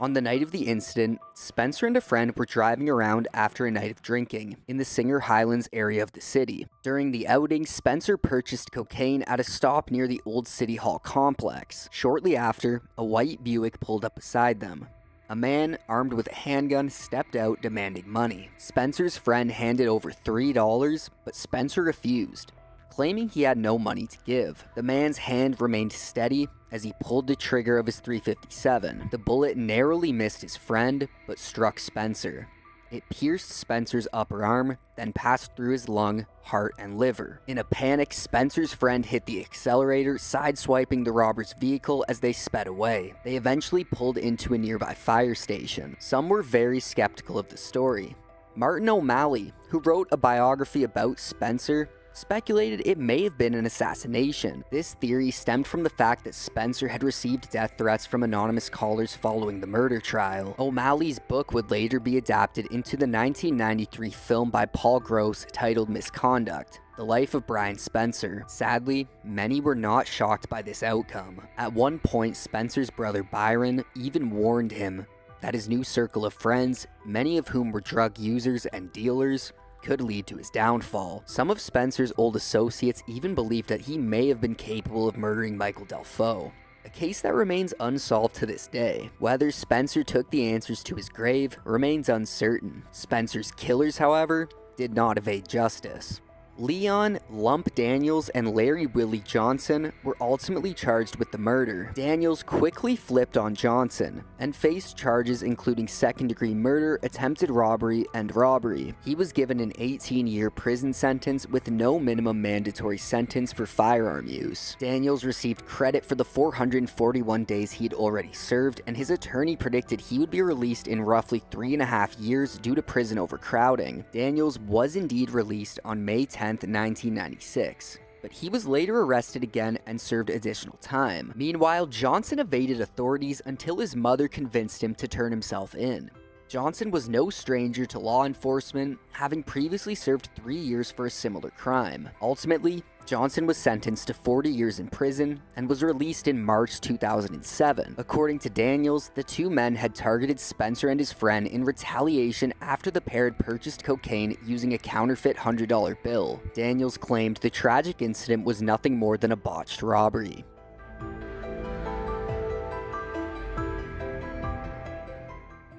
On the night of the incident, Spencer and a friend were driving around after a night of drinking in the Singer Highlands area of the city. During the outing, Spencer purchased cocaine at a stop near the old City Hall complex. Shortly after, a white Buick pulled up beside them. A man armed with a handgun stepped out demanding money. Spencer's friend handed over $3, but Spencer refused, claiming he had no money to give. The man's hand remained steady as he pulled the trigger of his .357. The bullet narrowly missed his friend, but struck Spencer. It pierced Spencer's upper arm, then passed through his lung, heart, and liver. In a panic, Spencer's friend hit the accelerator, sideswiping the robber's vehicle as they sped away. They eventually pulled into a nearby fire station. Some were very skeptical of the story. Martin O'Malley, who wrote a biography about Spencer, speculated it may have been an assassination. This theory stemmed from the fact that Spencer had received death threats from anonymous callers following the murder trial. O'Malley's book would later be adapted into the 1993 film by Paul Gross titled Misconduct: The Life of Brian Spencer. Sadly, many were not shocked by this outcome. At one point, Spencer's brother Byron even warned him that his new circle of friends, many of whom were drug users and dealers, could lead to his downfall. Some of Spencer's old associates even believed that he may have been capable of murdering Michael Delfaux, a case that remains unsolved to this day. Whether Spencer took the answers to his grave remains uncertain. Spencer's killers, however, did not evade justice. Leon Lump Daniels and Larry Willie Johnson were ultimately charged with the murder. Daniels quickly flipped on Johnson and faced charges including second-degree murder, attempted robbery, and robbery. He was given an 18-year prison sentence with no minimum mandatory sentence for firearm use. Daniels received credit for the 441 days he had already served, and his attorney predicted he would be released in roughly 3.5 years due to prison overcrowding. Daniels was indeed released on May 10th, 1996, but he was later arrested again and served additional time. Meanwhile, Johnson evaded authorities until his mother convinced him to turn himself in. Johnson was no stranger to law enforcement, having previously served 3 years for a similar crime. Ultimately, Johnson was sentenced to 40 years in prison and was released in March 2007. According to Daniels, the two men had targeted Spencer and his friend in retaliation after the pair had purchased cocaine using a counterfeit $100 bill. Daniels claimed the tragic incident was nothing more than a botched robbery.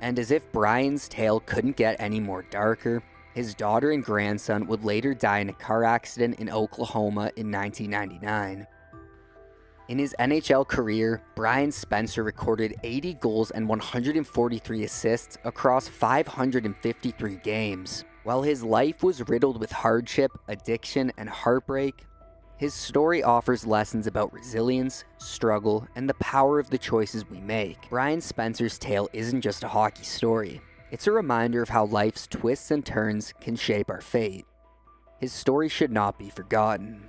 And as if Brian's tale couldn't get any more darker, his daughter and grandson would later die in a car accident in Oklahoma in 1999. In his NHL career, Brian Spencer recorded 80 goals and 143 assists across 553 games. While his life was riddled with hardship, addiction, and heartbreak, his story offers lessons about resilience, struggle, and the power of the choices we make. Brian Spencer's tale isn't just a hockey story. It's a reminder of how life's twists and turns can shape our fate. His story should not be forgotten.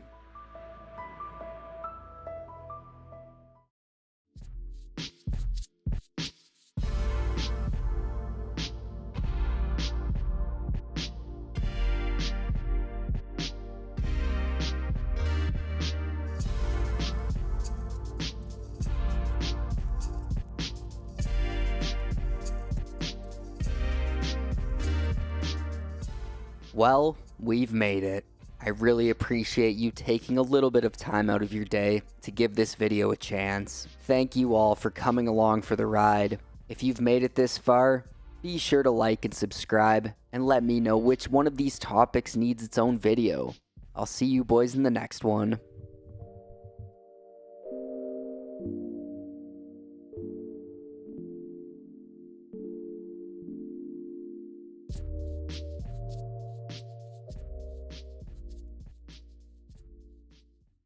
Well, we've made it. I really appreciate you taking a little bit of time out of your day to give this video a chance. Thank you all for coming along for the ride. If you've made it this far, be sure to like and subscribe, and let me know which one of these topics needs its own video. I'll see you boys in the next one.